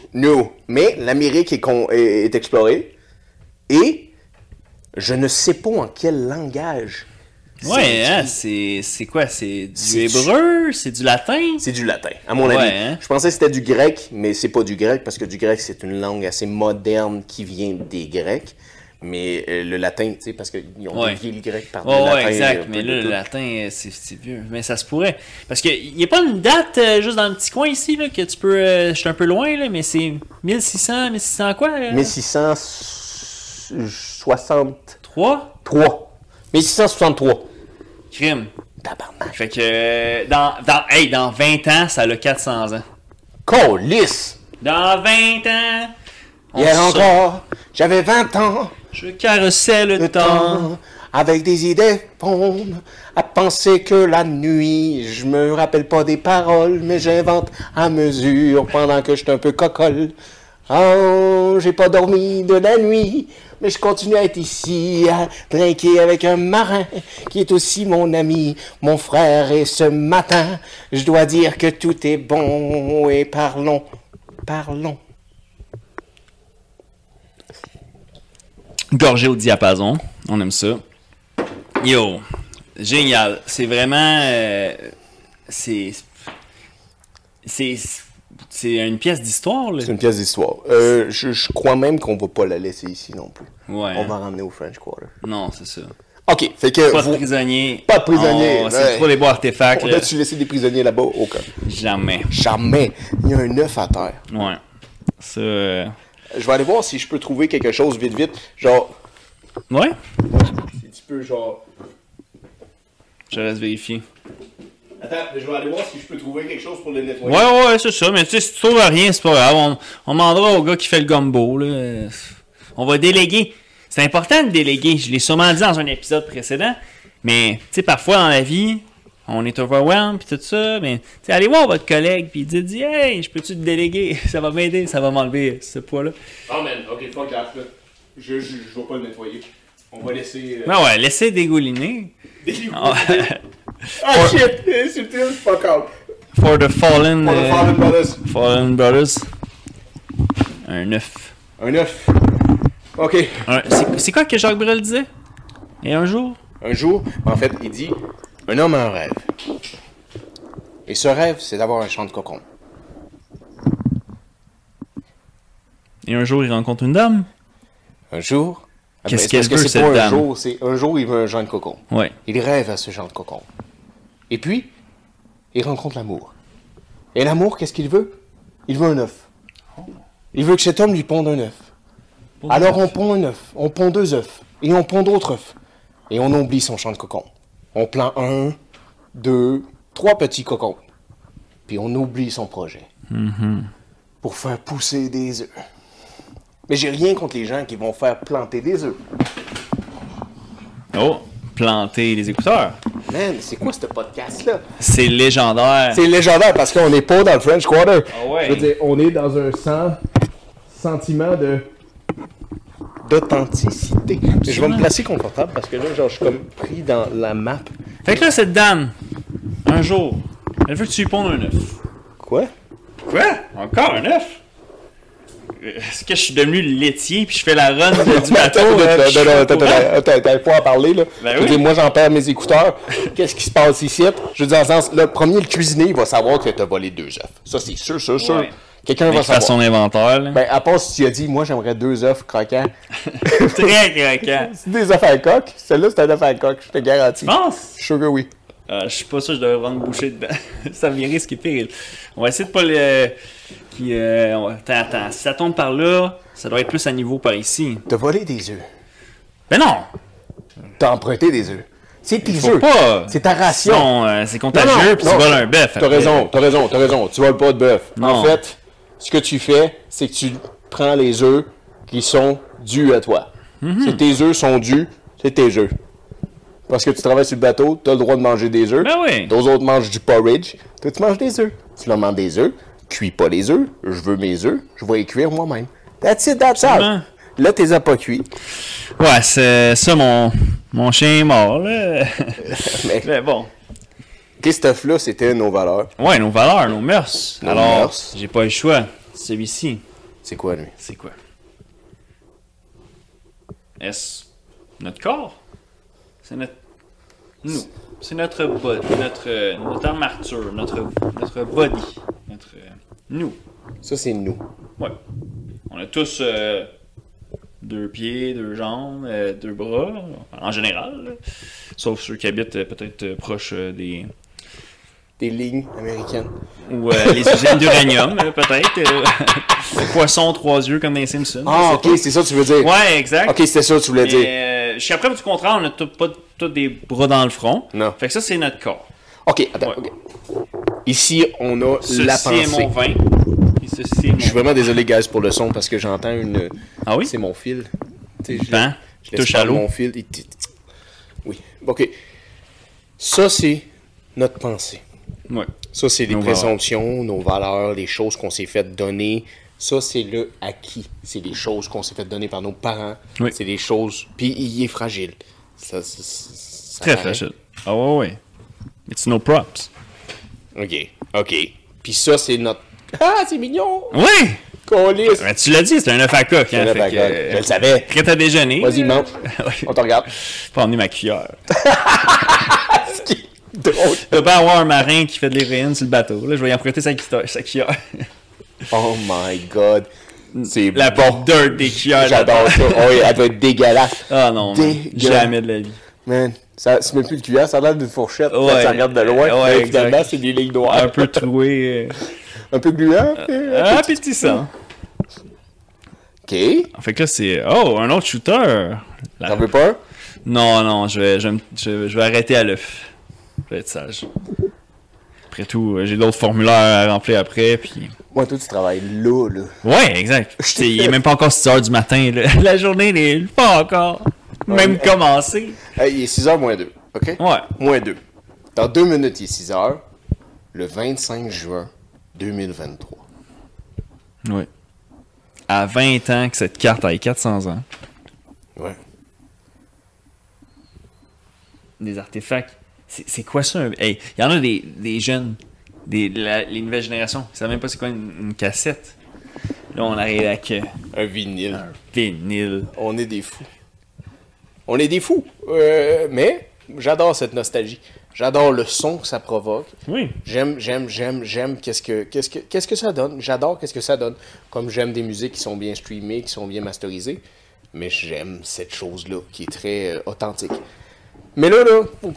Mais l'Amérique est explorée. Et je ne sais pas en quel langage. Ouais, hein, c'est quoi? C'est du hébreu? C'est du latin? C'est du latin, à mon avis. Hein? Je pensais que c'était du grec, mais c'est pas du grec, parce que du grec, c'est une langue assez moderne qui vient des Grecs. Mais le latin, tu sais, parce qu'ils ont dévié le grec par le latin. Ouais, exact. Mais là, le latin, c'est vieux. Mais ça se pourrait. Parce qu'il n'y a pas une date juste dans le petit coin ici, là, que tu peux... je suis un peu loin, là, mais c'est 1600 quoi? 1663. 1663. Crime. Tabarnak. Fait que dans 20 ans, ça a 400 ans. Colisse! Dans 20 ans... Hier encore, j'avais 20 ans. Je caressais le temps. Avec des idées bonnes, à penser que la nuit, je me rappelle pas des paroles, mais j'invente à mesure pendant que je suis un peu cocolle. Oh, j'ai pas dormi de la nuit, mais je continue à être ici, à trinquer avec un marin qui est aussi mon ami, mon frère, et ce matin, je dois dire que tout est bon, et parlons. Gorgé au diapason, on aime ça. Yo, génial. C'est vraiment... c'est une pièce d'histoire, là. C'est une pièce d'histoire. Je crois même qu'on va pas la laisser ici non plus. Ouais. On va ramener au French Quarter. Non, c'est ça. OK, fait que... Pas de prisonniers. Pas de prisonniers. C'est trop les beaux artefacts. On a-tu laissé des prisonniers là-bas? Aucun. Jamais. Il y a un œuf à terre. Ouais. Ça... Je vais aller voir si je peux trouver quelque chose vite. Genre... Ouais? Si tu peux, genre... Je reste vérifier. Attends, je vais aller voir si je peux trouver quelque chose pour le nettoyer. Ouais, c'est ça. Mais tu sais, si tu trouves rien, c'est pas grave. On demandera au gars qui fait le gumbo, là. On va déléguer. C'est important de déléguer. Je l'ai sûrement dit dans un épisode précédent. Mais, tu sais, parfois dans la vie... On est overwhelmed pis tout ça, mais allez voir votre collègue pis dites hey, je peux-tu te déléguer? Ça va m'aider, ça va m'enlever ce poids-là. Oh man, ok, fuck that, là. Je vais pas le nettoyer. On va laisser... Non, ouais, laissez dégouliner. Ah shit! C'est le fuck out. For the Fallen Brothers. Fallen Brothers. Un œuf. Un œuf. Ok. C'est quoi que Jacques Brel disait? Et un jour, en fait, il dit... Un homme a un rêve. Et ce rêve, c'est d'avoir un champ de cocon. Et un jour, il rencontre une dame. Un jour... Qu'est-ce qu'elle veut, cette pas dame? Un jour, il veut un champ de cocon. Ouais. Il rêve à ce champ de cocon. Et puis, il rencontre l'amour. Et l'amour, qu'est-ce qu'il veut? Il veut un œuf. Il veut que cet homme lui ponde un œuf. Alors on pond un œuf, on pond 2 œufs, et on pond d'autres œufs. Et on oublie son champ de cocon. On plante 1, 2, 3 petits cocons. Puis on oublie son projet. Pour faire pousser des œufs. Mais j'ai rien contre les gens qui vont faire planter des œufs. Oh, planter les écouteurs. Man, c'est quoi ce podcast-là? C'est légendaire. C'est légendaire parce qu'on n'est pas dans le French Quarter. Ah ouais. Je veux dire, on est dans un sentiment d'authenticité. Je vais me placer confortable parce que là, genre, je suis comme pris dans la map. Fait que là, cette dame, un jour, elle veut que tu lui pondes un œuf. Quoi? Quoi? Encore un œuf? Est-ce que je suis devenu laitier puis je fais la run du bateau? T'avais pas à parler, là. Ben Je veux dire, moi, j'en perds mes écouteurs. Qu'est-ce qui se passe ici? Je veux dire, dans le sens, le cuisinier, il va savoir que t'as volé 2 œufs. Ça, c'est sûr. Ouais. Quelqu'un va savoir. Son inventaire, là. Ben, à part si tu as dit, moi, j'aimerais 2 œufs croquants. Très croquant. C'est des œufs à coque. Celle-là, c'est un œuf à coque, je te garantis. Tu penses? Je suis sûr que oui. Je suis pas sûr que je devrais prendre une bouchée dedans. Ça me risque pire. On va essayer de pas le... Attends, si ça tombe par là, ça doit être plus à niveau par ici. T'as volé des œufs. Ben non! T'as emprunté des œufs. C'est tes Faut œufs. pas. C'est ta ration. Non, c'est contagieux, puis tu voles un bœuf. T'as raison. Tu voles pas de bœuf. Non. En fait, ce que tu fais, c'est que tu prends les œufs qui sont dus à toi. Si tes œufs sont dus, c'est tes œufs. Parce que tu travailles sur le bateau, t'as le droit de manger des œufs. Ben oui. D'autres autres mangent du porridge. Toi, tu manges des œufs. Tu leur manges des œufs. Cuis pas les œufs. Je veux mes œufs. Je vais les cuire moi-même. That's it, that's all. Là, t'es pas cuits. Ouais, c'est ça, mon chien est mort, là. Mais bon. Qu'est-ce stuff-là, c'était nos valeurs. Ouais, nos valeurs, nos mœurs. Nos Alors, mœurs. j'ai pas le choix. Celui-ci. C'est quoi, lui? C'est quoi? Est-ce notre corps? C'est notre... Nous. C'est notre body, notre armature, notre body, nous. Ça, c'est nous. Ouais. On a tous 2 pieds, 2 jambes, 2 bras, en général. Là. Sauf ceux qui habitent peut-être proches des lignes américaines. Ou les usines d'uranium, peut-être. Poisson 3 yeux comme dans les Simpsons. Ah, ok, c'est ça que tu veux dire. Ouais, exact. Ok, c'était ça que tu voulais dire. Jusqu'à preuve du contraire, on n'a pas tous des bras dans le front. Non. Fait que ça, c'est notre corps. Ok, attends. Ouais. Okay. Ici, on a Ceci la pensée. est mon vin. Et ceci est mon... Je suis vraiment désolé, guys, pour le son, parce que j'entends une... Ah oui? C'est mon fil. Tu sais, Pan, je laisse touche pas à l'eau. mon fil. Oui, ok. Ça, c'est notre pensée. Ouais. Ça, c'est les Nos présomptions, nos valeurs, les choses qu'on s'est fait donner. Ça, c'est le acquis. C'est les choses qu'on s'est fait donner par nos parents. Oui. C'est des choses... Puis, il est fragile. Ça Très paraît. fragile. Ah ouais. It's no props. Ok. Puis ça, c'est notre... Ah, c'est mignon! Oui! Colisse! Ben, tu l'as dit, c'est un œuf à coque. C'est un œuf à coque. Je le savais. Prêt à déjeuner. Vas-y, mange. On te regarde. Pas emmener ma cuillère. Drôle. Tu peux pas avoir un marin qui fait de l'héroïne sur le bateau. Là, je vais y emprunter sa cuillère. Oh my God. C'est La bon. dirt des cuillères. J'adore ça. Oh, oui, elle doit être dégueulasse. Ah non, man. Dégueulasse. Jamais de la vie. Man, c'est même plus de cuillère, ça a l'air d'une fourchette. Quand Ouais. tu regardes de loin, Ouais, mais finalement, exact. c'est des lignes noires. Un peu troué. Un peu gluant. Appétissant. Ok. Fait que là, c'est... Oh, un autre shooter. T'en veux pas? Non, je vais arrêter à l'œuf. Je vais être sage. Après tout, j'ai d'autres formulaires à remplir après, puis... Moi, toi, tu travailles là. Ouais, exact. Il est même pas encore 6 h du matin, là. La journée n'est pas encore même commencée. Hey, il est 6h moins 2, ok? Ouais. Moins 2. Dans 2 minutes, il est 6h. Le 25 juin 2023. Ouais. À 20 ans que cette carte a 400 ans. Ouais. Des artefacts. C'est quoi ça? Hey, il y en a des jeunes, les nouvelles générations, ils savent même pas c'est quoi une cassette. Là, on arrive avec Un vinyle. un vinyle. On est des fous. On est des fous. Mais j'adore cette nostalgie. J'adore le son que ça provoque. Oui. J'aime qu'est-ce que ça donne. J'adore qu'est-ce que ça donne. Comme j'aime des musiques qui sont bien streamées, qui sont bien masterisées. Mais j'aime cette chose-là qui est très authentique. Mais là,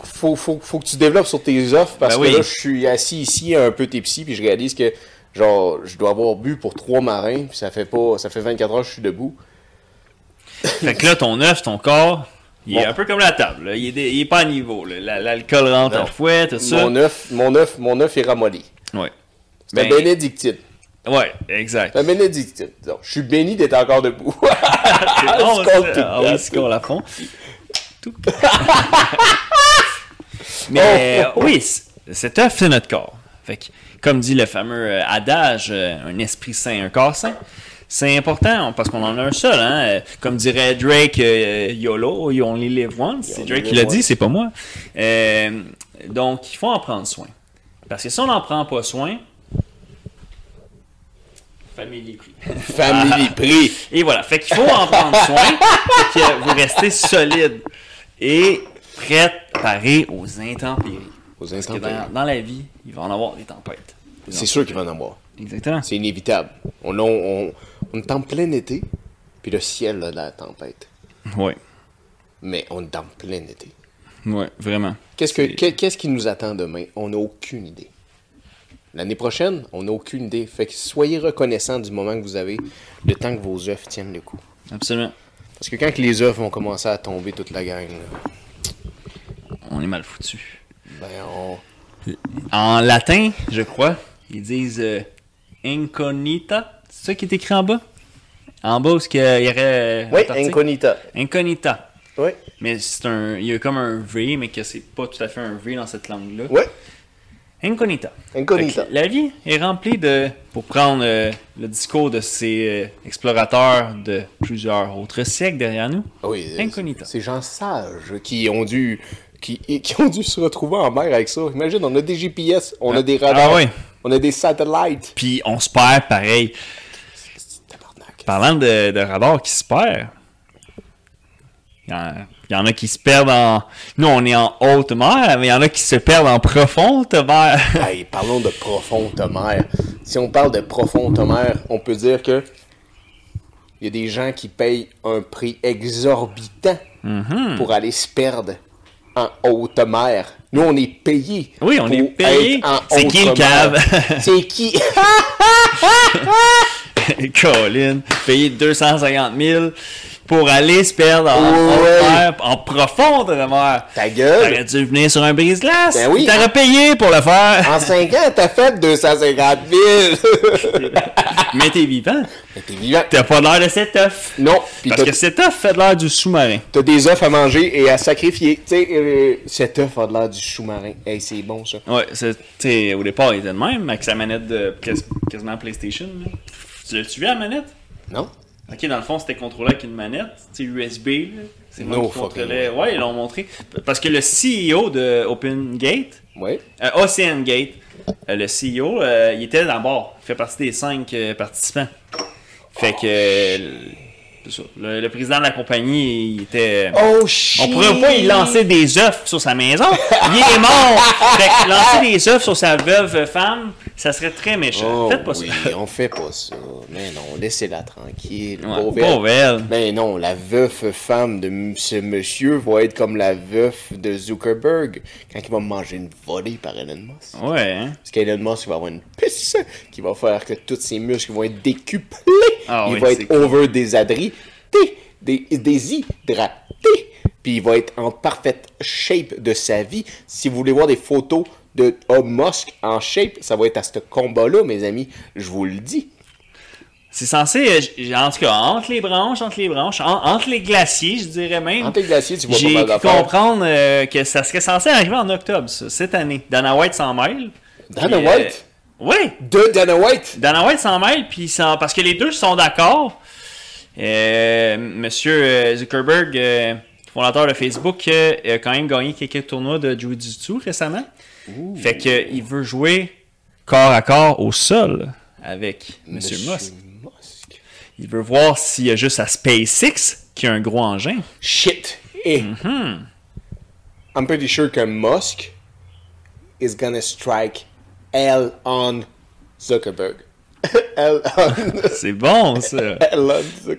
faut que tu développes sur tes offres parce Ben que oui. là, je suis assis ici un peu tipsy puis je réalise que genre je dois avoir bu pour 3 marins puis ça fait 24 heures que je suis debout. Fait que là, ton œuf, ton corps, il est Bon. un peu comme la table. Là. Il est pas à niveau. Là. L'alcool rentre à Non. la fouette, tout ça. Mon œuf est ramolli. Ouais. C'est un Ben, bénédictine. Ouais, exact. C'est un bénédictine. Donc, je suis béni d'être encore debout. C'est bon, Je compte ça. tout Ah le oui, temps. c'est qu'on la fond. Tout. Mais oui, cet œuf, c'est notre corps. Fait que, comme dit le fameux adage, un esprit sain, un corps sain, c'est important parce qu'on en a un seul. Hein? Comme dirait Drake, YOLO, You Only Live Once. C'est Drake qui l'a dit, c'est pas moi. Donc, il faut en prendre soin. Parce que si on n'en prend pas soin, famille pris. Family prix. Et voilà, fait qu'il faut en prendre soin, fait que vous restez solide et préparé aux intempéries. Aux Parce que intempéries. dans la vie, il va en avoir des tempêtes. C'est sûr qu'il va en avoir. Exactement. C'est inévitable. On est en plein été, puis le ciel a de la tempête. Ouais. Mais on est en plein été. Ouais, vraiment. Qu'est-ce qui nous attend demain? On n'a aucune idée. L'année prochaine, on n'a aucune idée. Fait que soyez reconnaissants du moment que vous avez, le temps que vos œufs tiennent le coup. Absolument. Parce que quand les œufs vont commencer à tomber toute la gang, là, on est mal foutu. En latin, je crois, ils disent incognita. C'est ça qui est écrit en bas? En bas, où il y aurait... Oui, incognita. Incognita. Oui. Mais il y a comme un V, mais que c'est pas tout à fait un V dans cette langue-là. Oui. Incognita. Incognita. La vie est remplie pour prendre le discours de ces explorateurs de plusieurs autres siècles derrière nous. Oui. Incognita. Ces gens sages qui ont dû se retrouver en mer avec ça. Imagine, on a des GPS, on a des radars, on a des satellites. Puis on se perd pareil. Parlant de radars qui se perdent, il y en a qui se perdent en... Nous, on est en haute mer, mais il y en a qui se perdent en profonde mer. Hey, parlons de profonde mer. Si on parle de profonde mer, on peut dire que il y a des gens qui payent un prix exorbitant pour aller se perdre en haute mer. Nous, on est payés. Oui, on est payés. C'est qui le cave? C'est qui? Colin, payé 250 000 pour aller se perdre en profonde mer. Ta gueule! T'aurais dû venir sur un brise-glace. Ben oui. T'aurais payé pour le faire. En 5 ans, t'as fait 250 000. Mais t'es vivant. Mais t'es vivant. T'as pas l'air de cet œuf. Non. Parce que cet œuf fait de l'air du sous-marin. T'as des œufs à manger et à sacrifier. Tu sais, cet œuf a de l'air du sous-marin. Hey, c'est bon, ça. Ouais, au départ, il était de même, avec sa manette de quasiment PlayStation. Là. Tu l'as-tu vu, la manette? Non. Ok, dans le fond, c'était contrôlé avec une manette, USB. Là. C'est moi qui contrôlait. Ouais, ils l'ont montré. Parce que le CEO de OpenGate, OceanGate, le CEO, il était d'abord. Il fait partie des 5 participants. Fait que le président de la compagnie, il était... Oh shit! On pourrait pas y lancer des œufs sur sa maison. Il est mort! Fait que lancer des œufs sur sa veuve femme, ça serait très méchant. Faites pas ça. On fait pas ça. Mais non, laissez-la tranquille. Pauvre elle. Mais non, la veuve femme de ce monsieur va être comme la veuve de Zuckerberg quand il va manger une volée par Elon Musk. Ouais. Hein? Parce qu'Elon Musk va avoir une pisse qui va faire que tous ses muscles vont être décuplés. Il va être over-déshydraté, déshydraté. Puis il va être en parfaite shape de sa vie. Si vous voulez voir des photos de Musk en shape, ça va être à ce combat-là, mes amis. Je vous le dis. C'est censé, en tout cas, entre les branches, entre les glaciers, je dirais même. Entre les glaciers, tu vois pas J'ai mal cru comprendre que ça serait censé arriver en octobre, ça, cette année. Dana White 100 miles. Dana White? Oui. De Dana White? Dana White 100 miles, puis parce que les deux sont d'accord. Monsieur Zuckerberg, fondateur de Facebook, a quand même gagné quelques tournois de Jiu-Jitsu récemment. Ouh. Fait qu'il veut jouer corps à corps au sol avec Monsieur Musk. Il veut voir s'il y a juste à SpaceX qui a un gros engin. Shit! I'm pretty sure que Musk is gonna strike Elon Zuckerberg. C'est bon, ça.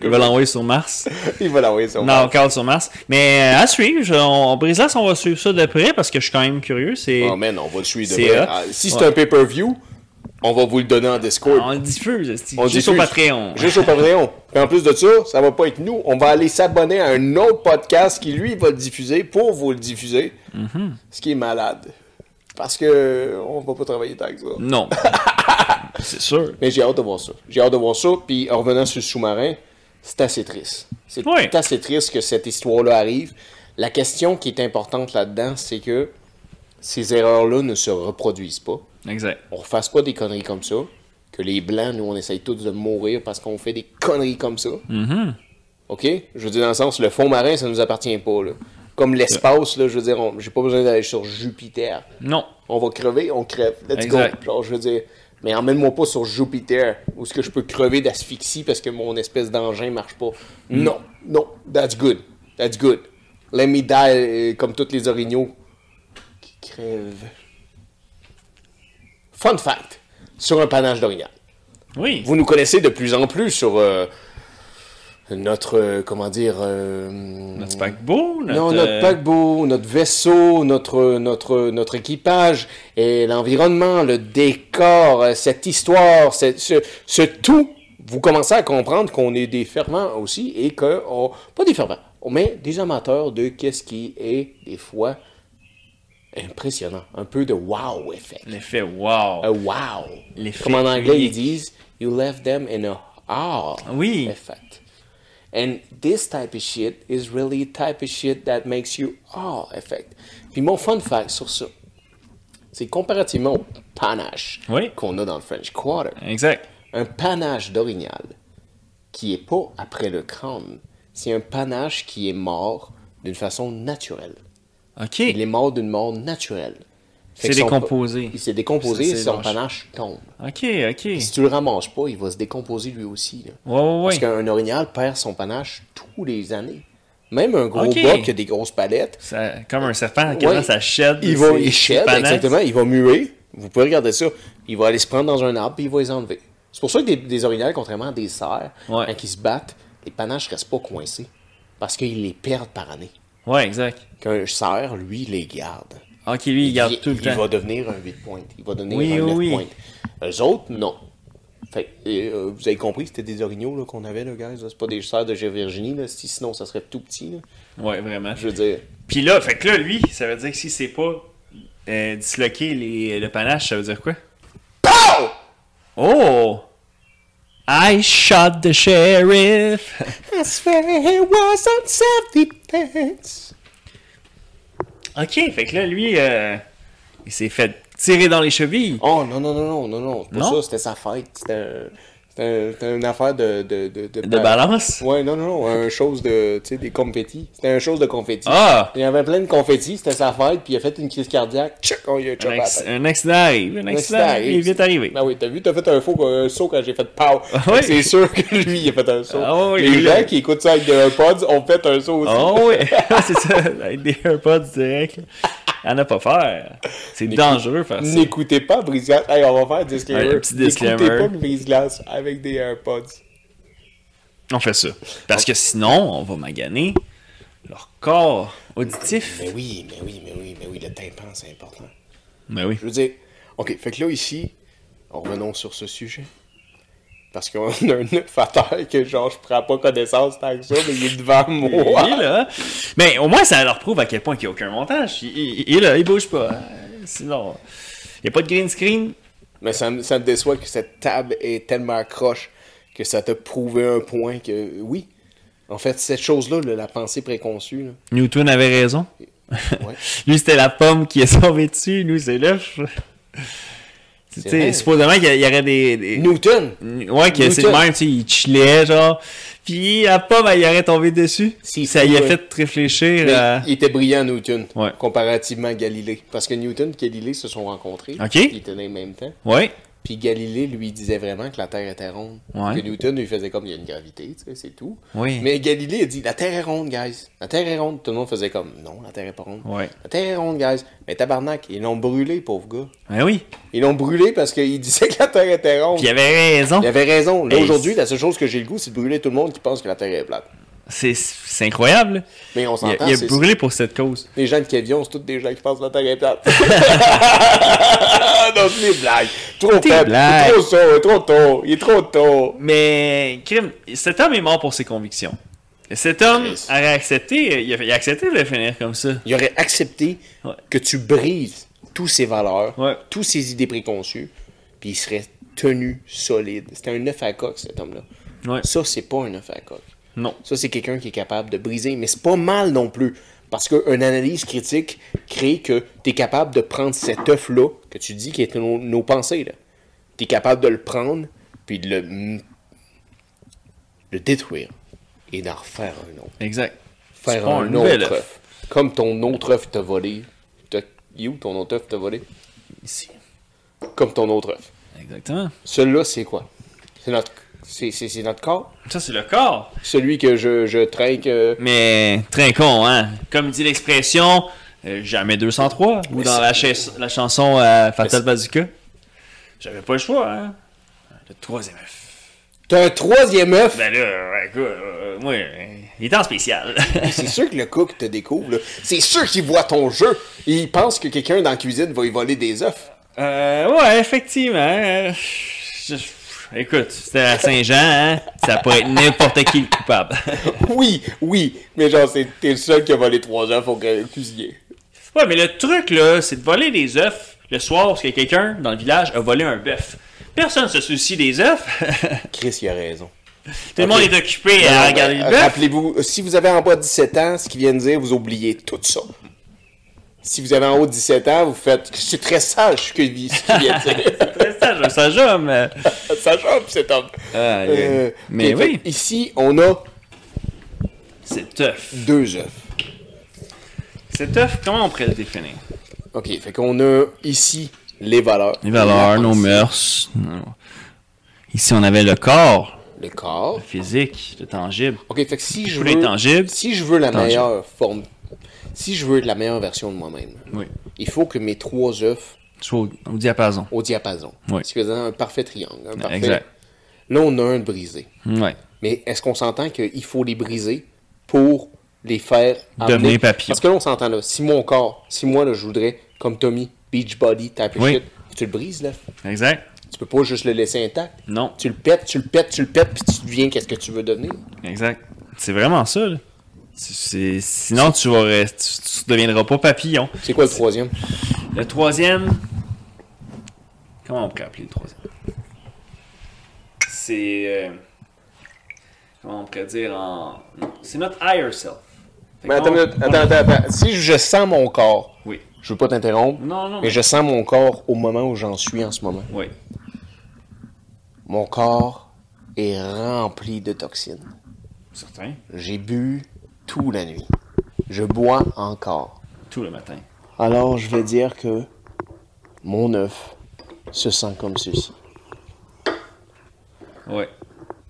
Il va l'envoyer sur Mars. Il va l'envoyer sur Mars. Non, encore sur Mars. Mais à suivre, on Brise-Glace, on va suivre ça de près parce que je suis quand même curieux. Oh man, on va le suivre de près. Si c'est un pay-per-view, on va vous le donner en Discord. On le diffuse. Juste au Patreon. Juste au Patreon. Et en plus de ça, ça va pas être nous. On va aller s'abonner à un autre podcast qui, lui, va le diffuser pour vous le diffuser. Ce qui est malade. Parce que on va pas travailler tant que ça. Non. C'est sûr. Mais j'ai hâte de voir ça. Puis en revenant sur le sous-marin, c'est assez triste. C'est assez triste que cette histoire-là arrive. La question qui est importante là-dedans, c'est que ces erreurs-là ne se reproduisent pas. Exact. On ne refasse pas des conneries comme ça. Que les Blancs, nous, on essaye tous de mourir parce qu'on fait des conneries comme ça. OK? Je veux dire, dans le sens, le fond marin, ça nous appartient pas, là. Comme l'espace, là, je veux dire, j'ai pas besoin d'aller sur Jupiter. Non. On va crever, on crève. Let's go. Genre, je veux dire, mais emmène-moi pas sur Jupiter, où est-ce que je peux crever d'asphyxie parce que mon espèce d'engin marche pas. Non, that's good. Let me die comme tous les orignaux qui crèvent. Fun fact, sur un panache d'orignal. Oui. Vous nous connaissez de plus en plus sur... notre, comment dire... notre paquebot? Notre paquebot, notre vaisseau, notre équipage, et l'environnement, le décor, cette histoire, ce tout vous commencez à comprendre qu'on est des fervents aussi et que, pas des fervents, mais des amateurs de qu'est-ce qui est des fois impressionnant. Un peu de wow effect. L'effet wow. Un wow. L'effet Comme en anglais, unique. ils disent, you left them in a ah Oui. effect. And this type of shit is really type of shit that makes you ah effect. Puis mon fun fact sur ça, c'est comparativement au panache Oui. qu'on a dans le French Quarter. Exact. Un panache d'orignal qui est pas après le crâne, c'est un panache qui est mort d'une façon naturelle. OK. Il est mort d'une mort naturelle. Fait C'est que son décomposé. Il s'est décomposé Ça, et c'est son lâche. panache tombe. OK, OK. Si tu le ramasses pas, il va se décomposer lui aussi. Là. Ouais. Parce qu'un orignal perd son panache tous les années. Même un gros Ok. bas qui a des grosses palettes, Comme un serpent, quasiment, Ouais. ça shed. il shed, exactement, il va muer. Vous pouvez regarder ça. Il va aller se prendre dans un arbre puis il va les enlever. C'est pour ça que des orignaux, contrairement à des cerfs, Ouais. quand ils se battent, les panaches restent pas coincés. Parce qu'ils les perdent par année. Ouais, exact. Qu'un cerf, lui, les garde. OK, lui, il garde tout le Il temps. va devenir un 8 points. Il va devenir Oui, un 9 oui. points. Eux autres, non. Fait, vous avez compris, c'était des orignaux là, qu'on avait, là, guys. Là. C'est pas des cerfs de Virginie, là. Sinon, ça serait tout petit. Là. Ouais, vraiment. Je veux dire. Puis là, fait que là, lui, ça veut dire que si c'est pas disloquer le panache, ça veut dire quoi? POW! Oh! I shot the sheriff! I swear it was on self-defense. OK, fait que là, lui, il s'est fait tirer dans les chevilles. Oh, non. C'est pas Non? ça, c'était sa fête. C'était une affaire de De balance? Ouais, non, un chose de, tu sais, des confettis. C'était un chose de confettis. Ah! Il y avait plein de confettis, c'était sa fête, puis il a fait une crise cardiaque. Tchic, on y a chop à la tête. Un accident arrive. Un accident arrive. Il est vite arrivé. Ben oui, t'as vu, t'as fait un saut quand j'ai fait pow. oui. C'est sûr que lui, il a fait un saut. Ah oui, Les lui, gens là. qui écoutent ça avec des AirPods ont fait un saut aussi. Oh oui! C'est ça, avec des AirPods direct. À ne pas faire. C'est dangereux faire ça. N'écoutez pas Brise-Glace. Hey, on va faire un disclaimer. Ouais, un petit disclaimer. N'écoutez pas Brise-Glace avec des AirPods. On fait ça. Parce que sinon, on va maganer leur corps auditif. Mais oui, le tympan, c'est important. Ben oui. Je veux dire, ok, fait que là, ici, revenons sur ce sujet. Parce qu'on a un œuf à terre que, genre, je prends pas connaissance tant que ça, mais il est devant moi. Il est là. Mais au moins, ça leur prouve à quel point il n'y a aucun montage. Il est là, il bouge pas. Sinon, il n'y a pas de green screen. Mais ça me déçoit que cette table est tellement croche que ça t'a prouvé un point que, oui, en fait, cette chose-là, la pensée préconçue, là, Newton avait raison. ouais. Lui, c'était la pomme qui est tombée dessus. Nous, c'est l'œuf. Tu sais, vrai. supposément qu'il y aurait des... Newton! Ouais, que c'est le Newton. même, tu sais, il chillait, genre. Puis la pomme, elle y aurait tombé dessus. Si, Ça y a ouais. fait réfléchir Mais à... il était brillant, Newton, Ouais. comparativement à Galilée. Parce que Newton et Galilée se sont rencontrés. Ok. Ils étaient dans le même temps. Ouais. Puis Galilée lui disait vraiment que la Terre était ronde. Ouais. Que Newton lui faisait comme il y a une gravité, tu sais, c'est tout. Oui. Mais Galilée a dit la Terre est ronde, guys. La Terre est ronde. Tout le monde faisait comme non, la Terre est pas ronde. Ouais. La Terre est ronde, guys. Mais tabarnak, ils l'ont brûlé, pauvre gars. Ben oui. Ils l'ont brûlé parce qu'il disait que la Terre était ronde. Puis il avait raison. Il avait raison. Là, Hey, aujourd'hui, la seule chose que j'ai le goût, c'est de brûler tout le monde qui pense que la Terre est plate. C'est incroyable. Mais on Il s'entend, a c'est brûlé pour cette cause. les gens de Kévion, c'est tous des gens qui pensent que la Terre est plate. Non, c'est des blagues. Trop Des faible. blagues. Trop ça, trop tôt. Il est trop tôt. Mais, crime, cet homme est mort pour ses convictions. Cet homme Chris. aurait accepté, il a accepté de finir comme ça. Il aurait accepté Ouais. que tu brises tous ses valeurs, Ouais. tous ses idées préconçues, puis il serait tenu solide. C'était un œuf à coque, cet homme-là. Ouais. Ça, c'est pas un œuf à coque. Non. Ça, c'est quelqu'un qui est capable de briser. Mais c'est pas mal non plus. Parce qu'une analyse critique crée que tu es capable de prendre cet œuf-là, que tu dis qui est nos pensées. Tu es capable de le prendre, puis de le détruire, et d'en refaire un autre. Exact. C'est Faire pas un nouvel autre œuf. Comme ton autre œuf t'a volé. Il est où ton autre œuf t'a volé? Ici. Comme ton autre œuf. Exactement. Celui-là, c'est quoi? C'est notre corps? Ça, c'est le corps. Celui que je trinque... Mais, très con, hein. Comme dit l'expression, jamais 203. Ou Mais dans la chanson Fatal Bazooka. J'avais pas le choix, hein. Le troisième œuf. T'as un troisième œuf? Ben là, ouais, écoute, moi, il est en spécial. C'est sûr que le cook te découvre, là. C'est sûr qu'il voit ton jeu. Il pense que quelqu'un dans la cuisine va y voler des œufs. Ouais, effectivement. Écoute, c'était à Saint-Jean, hein? Ça pourrait être n'importe qui le coupable. Oui, mais genre, t'es le seul qui a volé 3 œufs au cuisinier. Ouais, mais le truc, là, c'est de voler des œufs le soir parce que quelqu'un dans le village a volé un bœuf. Personne se soucie des œufs. Chris, il a raison. Tout le monde est occupé à regarder le bœuf. Rappelez-vous, si vous avez en bas de 17 ans, ce qu'il vient de dire, vous oubliez tout ça. Si vous avez en haut de 17 ans, vous faites... C'est très sage ce qu'il vient de dire. C'est très sage, un sage homme. Sage homme, cet homme. Mais oui. Ici, on a... C'est œuf. 2 œufs. Cet œuf, comment on pourrait le définir? OK, fait qu'on a ici les valeurs. Les valeurs, nos mœurs. Ici, on avait le corps. Le corps. Le physique, le tangible. OK, fait que si je veux la meilleure forme, si je veux la meilleure version de moi-même, il faut que mes 3 œufs soient au diapason. Au diapason. Oui. C'est un parfait triangle. Un parfait... Exact. Là, on a un de brisé. Oui. Mais est-ce qu'on s'entend qu'il faut les briser pour les faire devenir papillon? Parce que là, on s'entend là. Si moi, là, je voudrais, comme Tommy, Beachbody, type of shit, tu le brises, là. Exact. Tu peux pas juste le laisser intact. Non. Tu le pètes, puis tu deviens qu'est-ce que tu veux devenir. Exact. C'est vraiment ça, là. Sinon, tu deviendras pas papillon. C'est quoi le troisième? Le troisième... Comment on peut appeler le troisième? C'est... Comment on pourrait dire en... Non, c'est notre higher self. Mais attends. Si je sens mon corps... Oui. Je veux pas t'interrompre. Non. Mais je sens mon corps au moment où j'en suis en ce moment. Oui. Mon corps est rempli de toxines. Certain. J'ai bu toute la nuit. Je bois encore. Tout le matin. Alors, je vais dire que mon œuf se sent comme ceci. Ouais.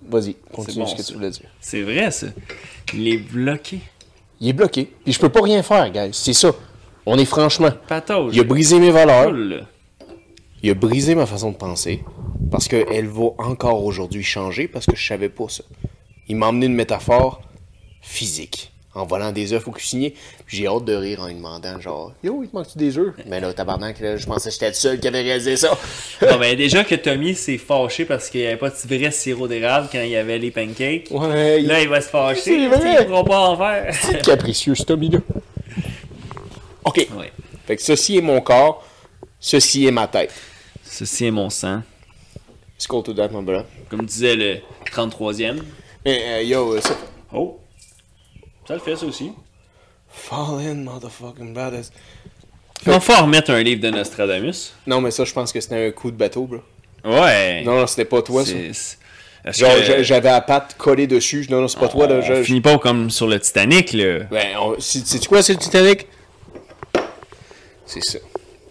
Vas-y, continue bon, ce que tu voulais dire. C'est vrai, ça. Il est bloqué. Il est bloqué. Puis je peux pas rien faire, guys. C'est ça. On est franchement. Patauge. Il a brisé mes valeurs. Cool. Il a brisé ma façon de penser. Parce qu'elle va encore aujourd'hui changer parce que je savais pas ça. Il m'a emmené une métaphore physique. En volant des œufs au cuisinier. Puis j'ai hâte de rire en lui demandant genre yo, il te manque-tu des œufs? Mais là, tabarnak, là, je pensais que j'étais le seul qui avait réalisé ça. Bon, ben déjà que Tommy s'est fâché parce qu'il n'y avait pas de vrai sirop d'érable quand il y avait les pancakes. Ouais. Là, il va se fâcher. C'est vrai. Il ne pourra pas en faire. C'est capricieux, ce Tommy-là. OK. Ouais. Fait que ceci est mon corps. Ceci est ma tête. Ceci est mon sang. Skull to that, mon bras. Comme disait le 33e. Mais yo, ça... Oh. Ça le fait, ça aussi. Fall in, motherfucking badass. Il va falloir remettre un livre de Nostradamus. Non, mais ça, je pense que c'était un coup de bateau, bro. Ouais. Non, c'était pas toi, ça. Genre, j'avais la patte collée dessus. Non, c'est pas toi, là. On finit pas comme sur le Titanic, là. Ben, c'est quoi, c'est le Titanic? C'est ça.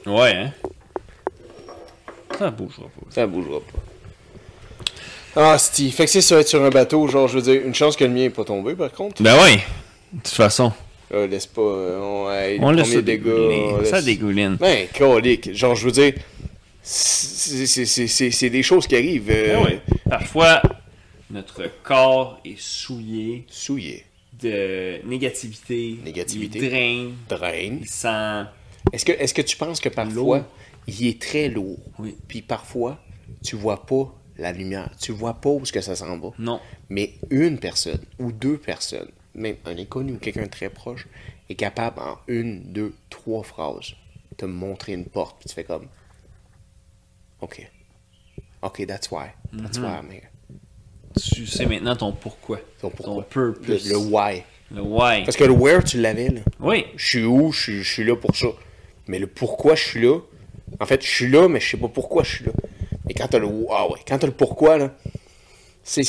Ouais, hein. Ça bougera pas. Ça bougera pas. Ah, Steve. Fait que c'est ça, être sur un bateau, genre, je veux dire, une chance que le mien n'est pas tombé, par contre. Ben oui. De toute façon. Laisse pas. On laisse ça dégouline. Ça dégouline. Ben, colique. Genre, je veux dire, c'est des choses qui arrivent. Ben oui. Parfois, notre corps est souillé. Souillé. De négativité. Il draine. Il sent... Est-ce que tu penses que parfois, il est très lourd? Oui. Puis parfois, tu vois pas la lumière. Tu vois pas où ce que ça s'en va. Non. Mais une personne ou 2 personnes, même un inconnu ou quelqu'un de très proche, est capable en 1, 2, 3 phrases te montrer une porte. Puis tu fais comme... OK, that's why. That's why I'm here. Tu sais maintenant ton pourquoi. Ton purpose. Le why. Le why. Parce que le where, tu l'avais, là. Oui. Je suis où, je suis là pour ça. Mais le pourquoi je suis là, en fait, je suis là, mais je sais pas pourquoi je suis là. Mais quand t'as le pourquoi, là, c'est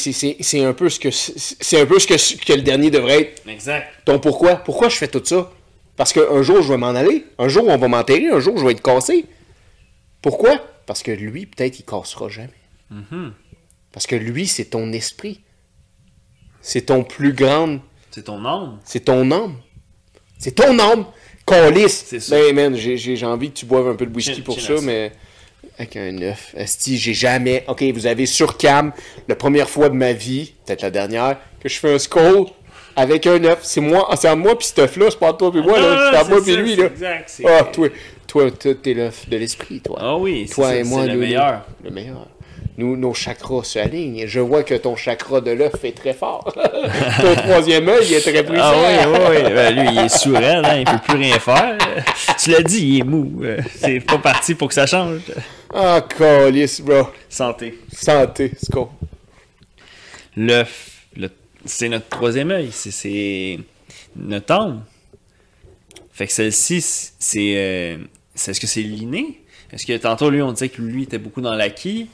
un peu ce que le dernier devrait être. Exact. Ton pourquoi. Pourquoi je fais tout ça? Parce qu'un jour, je vais m'en aller. Un jour, on va m'enterrer. Un jour, je vais être cassé. Pourquoi? Parce que lui, peut-être, il cassera jamais. Mm-hmm. Parce que lui, c'est ton esprit. C'est ton plus grand... C'est ton âme. C'est ton âme. C'est ton âme. Calisse. C'est ça. Ben, man, j'ai envie que tu boives un peu de whisky pour ça, mais... Avec un œuf. Esti, j'ai jamais... OK, vous avez sur cam, la première fois de ma vie, peut-être la dernière, que je fais un skull avec un œuf. C'est entre moi pis cet œuf-là, c'est pas entre toi et moi, là. C'est entre moi et lui, là. Exact. Ah, toi, t'es l'œuf de l'esprit, toi. Ah oui, toi et moi, c'est le meilleur. Le meilleur. nos chakras s'alignent. Je vois que ton chakra de l'œuf est très fort. Ton troisième œil est très puissant. Ah oui. Ben, lui, il est sourd, hein, il peut plus rien faire. Tu l'as dit, il est mou. C'est pas parti pour que ça change. Ah, calice, bro. Santé. Santé, c'est cool. L'œuf, c'est notre troisième œil. C'est notre âme. Fait que celle-ci, c'est... est-ce que c'est l'inné? Est-ce que tantôt, lui, on disait que lui était beaucoup dans l'acquis?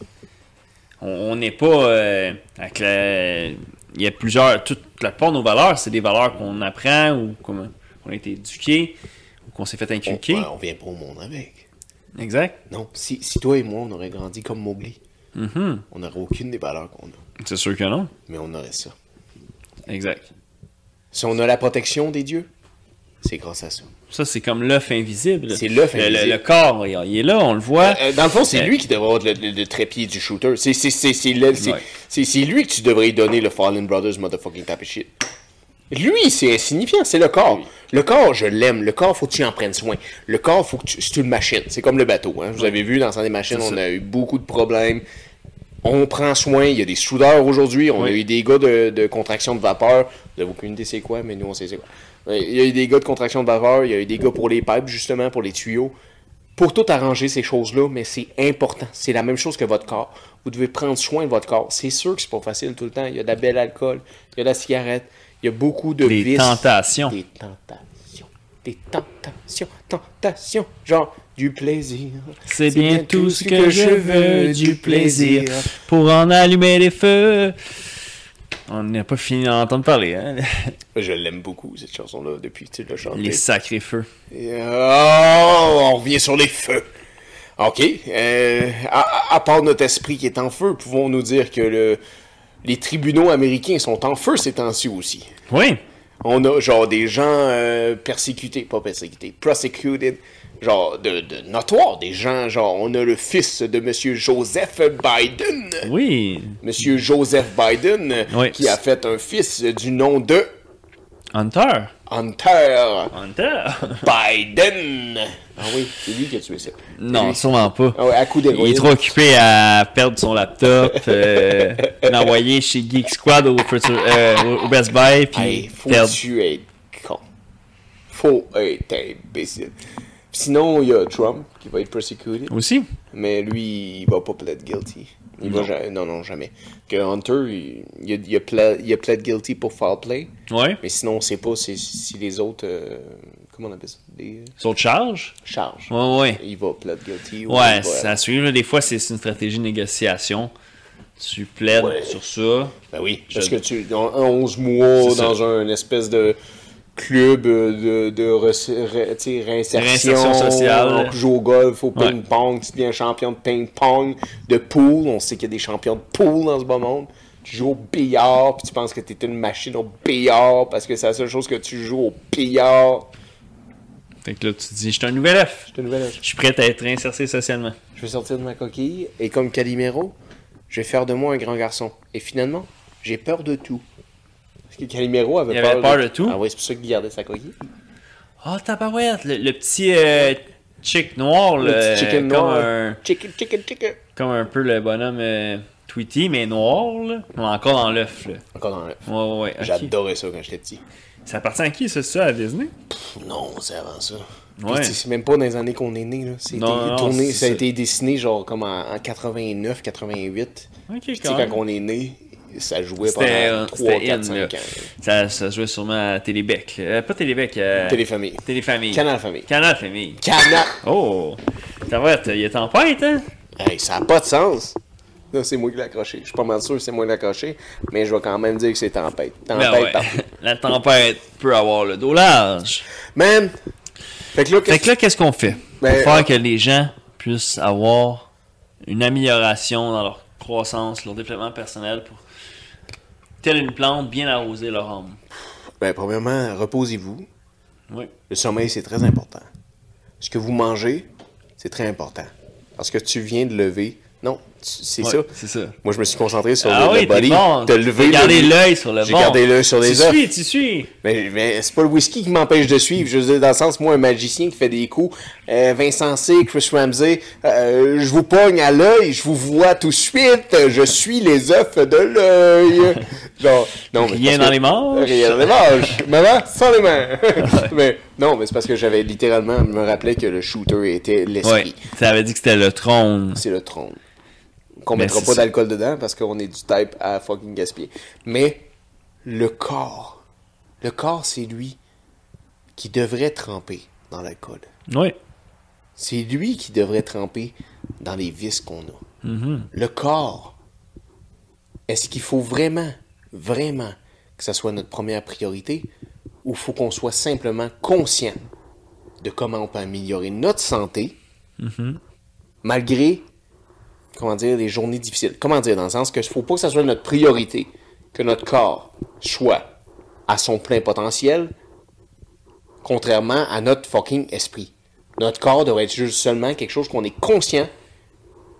On n'est pas... avec il y a plusieurs... Toute la plupart de nos valeurs, c'est des valeurs qu'on apprend ou qu'on a été éduqués ou qu'on s'est fait inculquer. On vient pas au monde avec. Exact. Non, si toi et moi, on aurait grandi comme Mowgli, on n'aurait aucune des valeurs qu'on a. C'est sûr que non. Mais on aurait ça. Exact. Si on a la protection des dieux, c'est grâce à ça. Ça, c'est comme l'œuf invisible. C'est l'œuf invisible. Le corps, il est là, on le voit. Dans le fond, c'est lui qui devrait avoir le trépied du shooter. C'est lui que tu devrais donner le Fallen Brothers motherfucking type of shit. Lui, c'est insignifiant, c'est le corps. Oui. Le corps, je l'aime. Le corps, faut que tu en prennes soin. Le corps, faut que c'est une machine. C'est comme le bateau. Hein. Vous avez vu, dans des machines, on a eu beaucoup de problèmes. On prend soin. Il y a des soudeurs aujourd'hui. On a eu des gars de contraction de vapeur. Vous n'avez aucune idée c'est quoi, mais nous, on sait c'est quoi. Il y a eu des gars de contraction de vapeur. Il y a eu des gars pour les pipes, justement, pour les tuyaux. Pour tout arranger ces choses-là, mais c'est important. C'est la même chose que votre corps. Vous devez prendre soin de votre corps. C'est sûr que c'est pas facile tout le temps. Il y a de la belle alcool. Il y a de la cigarette. Il y a beaucoup de vices. Tentations. Des tentations. Genre, du plaisir. C'est bien tout ce que je veux, du plaisir. Pour en allumer les feux. On n'a pas fini d'entendre parler, hein? Je l'aime beaucoup, cette chanson-là, depuis que tu l'as chantée. Les sacrés feux. On revient sur les feux. OK. À part notre esprit qui est en feu, pouvons-nous dire que les tribunaux américains sont en feu ces temps-ci aussi? Oui. On a, genre, des gens prosecuted, genre, de notoires, des gens, genre, on a le fils de Monsieur Joseph Biden. Oui. Monsieur Joseph Biden, qui a fait un fils du nom de... Hunter Biden. Ah oui, c'est lui qui a tué ça. Non, sûrement pas. Ah ouais, à coup d'héroïne. Il est trop occupé à perdre son laptop, l'envoyer chez Geek Squad au Best Buy, puis faut-tu être con? Faut être imbécile. Sinon, il y a Trump qui va être persecuted. Aussi. Mais lui, il va pas plead guilty. Non, jamais. Que Hunter, il a plead guilty pour foul play. Ouais. Mais sinon, on sait pas si les autres... comment on appelle ça? Les autres charges? Charges. Ouais. Il va plead guilty. Ouais, ça suit. Des fois, c'est une stratégie de négociation. Tu plaides sur ça. Ben oui, parce que tu... 11 mois dans un espèce de... club de réinsertion sociale. On joue au golf, au ping-pong, tu deviens champion de ping-pong, de pool. On sait qu'il y a des champions de pool dans ce beau monde. Tu joues au billard, puis tu penses que tu es une machine au billard parce que c'est la seule chose que tu joues au billard. Fait que là, tu te dis, je suis un nouvel œuf. Je suis prêt à être réinsérsé socialement. Je vais sortir de ma coquille et comme Calimero, je vais faire de moi un grand garçon. Et finalement, j'ai peur de tout. Parce que Calimero avait peur de tout. Ah oui, c'est pour ça qu'il gardait sa coquille. Ah, tabarouette, le petit chick noir, le petit chicken noir. Chicken. Comme un peu le bonhomme Tweety, mais noir, là. Encore dans l'œuf, là. Encore dans l'œuf. Ouais. Okay. J'adorais ça quand j'étais petit. Ça appartient à qui, ça, à Disney? Non, c'est avant ça. Ouais. C'est même pas dans les années qu'on est né, là. Ça a été dessiné genre comme en 89, 88. Ok, quand on est né. Ça jouait pendant 3, 4, 5 ans. Ça jouait sûrement à Télébec. Pas Télébec. Téléfamille. Canal Famille. Oh! Ça va être... Il y a tempête, hein? Hey, ça n'a pas de sens. Là, c'est moi qui l'ai accroché. Je suis pas mal sûr que c'est moi qui l'ai accroché, mais je vais quand même dire que c'est tempête. La tempête peut avoir le dos large. Man! Fait que là, qu'est-ce qu'on fait? Pour faire que les gens puissent avoir une amélioration dans leur croissance, leur développement personnel pour... Telle une plante, bien arroser leur âme. Premièrement, reposez-vous. Oui. Le sommeil, c'est très important. Ce que vous mangez, c'est très important. Parce que tu viens de lever. Non, C'est ouais, ça. C'est ça. Moi, je me suis concentré sur le body. Bon. T'as levé. J'ai gardé l'œil sur le J'ai gardé l'œil sur les œufs. Tu suis. Mais c'est pas le whisky qui m'empêche de suivre. Je veux dire, dans le sens, moi, un magicien qui fait des coups, Vincent C., Chris Ramsey, je vous pogne à l'œil, je vous vois tout de suite, je suis les œufs de l'œil. Genre, non, mais rien dans les manches. Rien dans les manches. Maman, sans les mains. Mais non, mais c'est parce que j'avais littéralement me rappelé que le shooter était l'esprit. Ouais, ça avait dit que c'était le trône. C'est le trône. Qu'on mettra pas d'alcool dedans parce qu'on est du type à fucking gaspiller. Mais le corps, c'est lui qui devrait tremper dans l'alcool. Oui. C'est lui qui devrait tremper dans les vices qu'on a. Mm-hmm. Le corps, est-ce qu'il faut vraiment que ça soit notre première priorité ou faut qu'on soit simplement conscient de comment on peut améliorer notre santé malgré, comment dire, les journées difficiles. Comment dire, dans le sens que il faut pas que ça soit notre priorité, que notre corps soit à son plein potentiel, contrairement à notre fucking esprit. Notre corps devrait être juste seulement quelque chose qu'on est conscient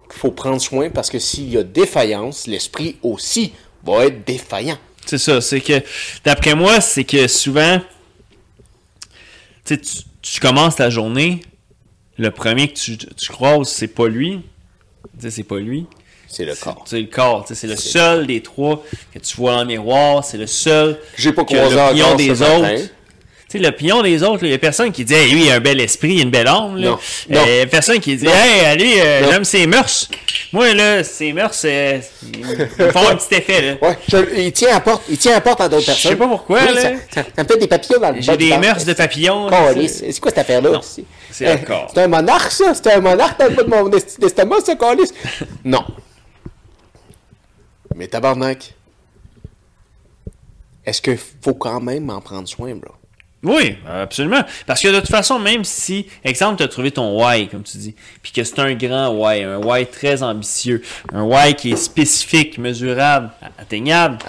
qu'il faut prendre soin parce que s'il y a défaillance, l'esprit aussi va être défaillant. C'est ça, c'est que, d'après moi, c'est que souvent, tu commences ta journée, le premier que tu croises, c'est pas lui. C'est pas lui. C'est le corps. C'est le corps. C'est le seul des trois que tu vois dans le miroir. C'est le seul j'ai pas que croisé l'opinion des ce autres. matin. Tu sais, l'opinion des autres, il y a personne qui dit hey, lui, il a un bel esprit, il a une belle âme. Là. Non. Il y a personne qui dit hey, lui, j'aime ses mœurs. Moi, là, ses mœurs, ils font un petit effet. Là. Ouais, il tient à porte à d'autres personnes. Je sais pas pourquoi. Oui, là. ça me fait des papillons dans le J'ai des mœurs de papillons. C'est quoi cette affaire-là? C'est le corps. C'est un monarque, ça? C'est un monarque dans le bas de mon estomac, ça, câlisse? Non. Mais tabarnak, est-ce qu'il faut quand même en prendre soin, bro? Oui, absolument. Parce que de toute façon, même si, exemple, tu as trouvé ton why, comme tu dis, puis que c'est un grand why, un why très ambitieux, un why qui est spécifique, mesurable, atteignable,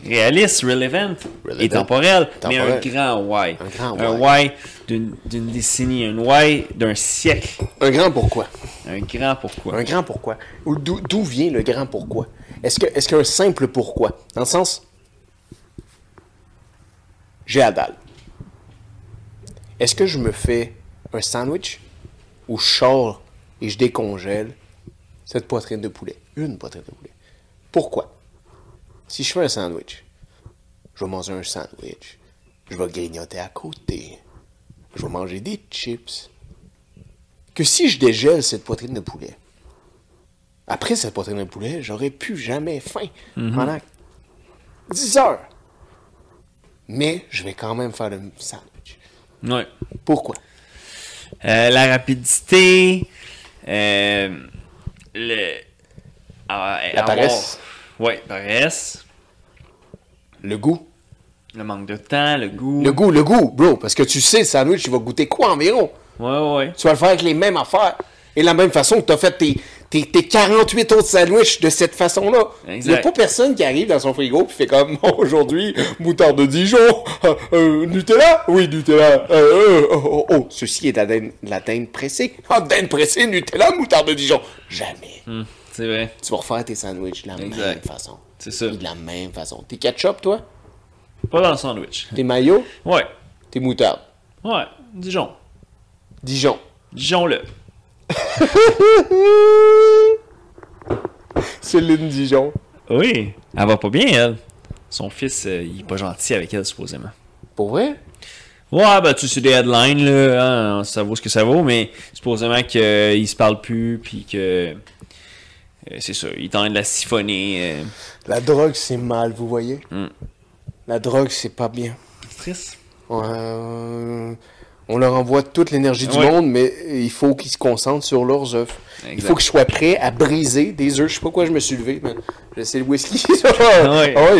réaliste, relevant et temporel, mais un grand why. Un why d'une décennie, un why d'un siècle. Un grand pourquoi. Un grand pourquoi. Un grand pourquoi. D'où vient le grand pourquoi? Est-ce qu'un simple pourquoi? Dans le sens, j'ai la dalle. Est-ce que je me fais un sandwich ou je sors et je décongèle cette poitrine de poulet? Une poitrine de poulet. Pourquoi? Si je fais un sandwich, je vais manger un sandwich. Je vais grignoter à côté. Je vais manger des chips. Que si je dégèle cette poitrine de poulet, après cette poitrine de poulet, j'aurais plus jamais faim pendant 10 heures. Mais je vais quand même faire le sandwich. Ouais. Pourquoi? La rapidité, la paresse. Oui, paresse. Le goût. Le manque de temps, le goût. Le goût, bro. Parce que tu sais, le sandwich, tu vas goûter quoi environ? Ouais. Tu vas le faire avec les mêmes affaires. Et de la même façon que tu as fait tes 48 autres sandwichs de cette façon-là. Il n'y a pas personne qui arrive dans son frigo et fait comme aujourd'hui, moutarde de Dijon, Nutella? Oui, Nutella. Ceci est de la dinde pressée. Dinde pressée, Nutella, moutarde de Dijon. Jamais. C'est vrai. Tu vas refaire tes sandwichs de la même façon. C'est ça. De la même façon. Tes ketchup, toi? Pas dans le sandwich. Tes maillots? Ouais. Tes moutardes? Ouais. Dijon. Dijon-le. Céline Dijon. Oui. Elle va pas bien, elle. Son fils, il est pas gentil avec elle, supposément. Pour vrai? Ouais, ben tu sais, des headlines, là, hein, ça vaut ce que ça vaut, mais supposément qu'ils se parlent plus, puis que... c'est ça, il est en train de la siphonner. La drogue, c'est mal, vous voyez? La drogue, c'est pas bien. C'est triste. On leur envoie toute l'énergie du monde, mais il faut qu'ils se concentrent sur leurs œufs. Il faut qu'ils soient prêts à briser des œufs. Je sais pas pourquoi je me suis levé, mais c'est le whisky.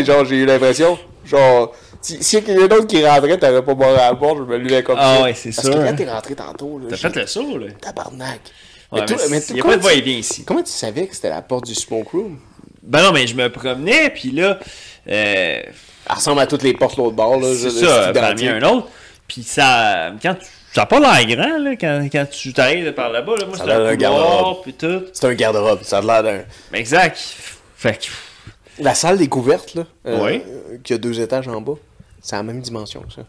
Genre, j'ai eu l'impression, genre, s'il y a quelqu'un d'autre qui rentrait, t'aurais pas boire à la porte, je me levais comme ça. Ah ouais, c'est sûr. Parce que quand t'es rentré tantôt, là, t'as fait le saut, là. Tabarnak. Ouais, mais il y a pas de va-et-vient ici. Comment tu savais que c'était la porte du smoke room? Ben non, mais je me promenais, puis là... Elle ressemble à toutes les portes l'autre bord, là. C'est ça, parmi un autre. Puis ça, quand Ça n'a pas l'air grand, là, quand tu t'arrives par là-bas. Là. Moi, c'est un garde-robe. Puis tout. C'est un garde-robe. Ça a l'air d'un... Exact. Fait que... La salle découverte, là, oui. qui a 2 étages en bas, c'est la même dimension, ça.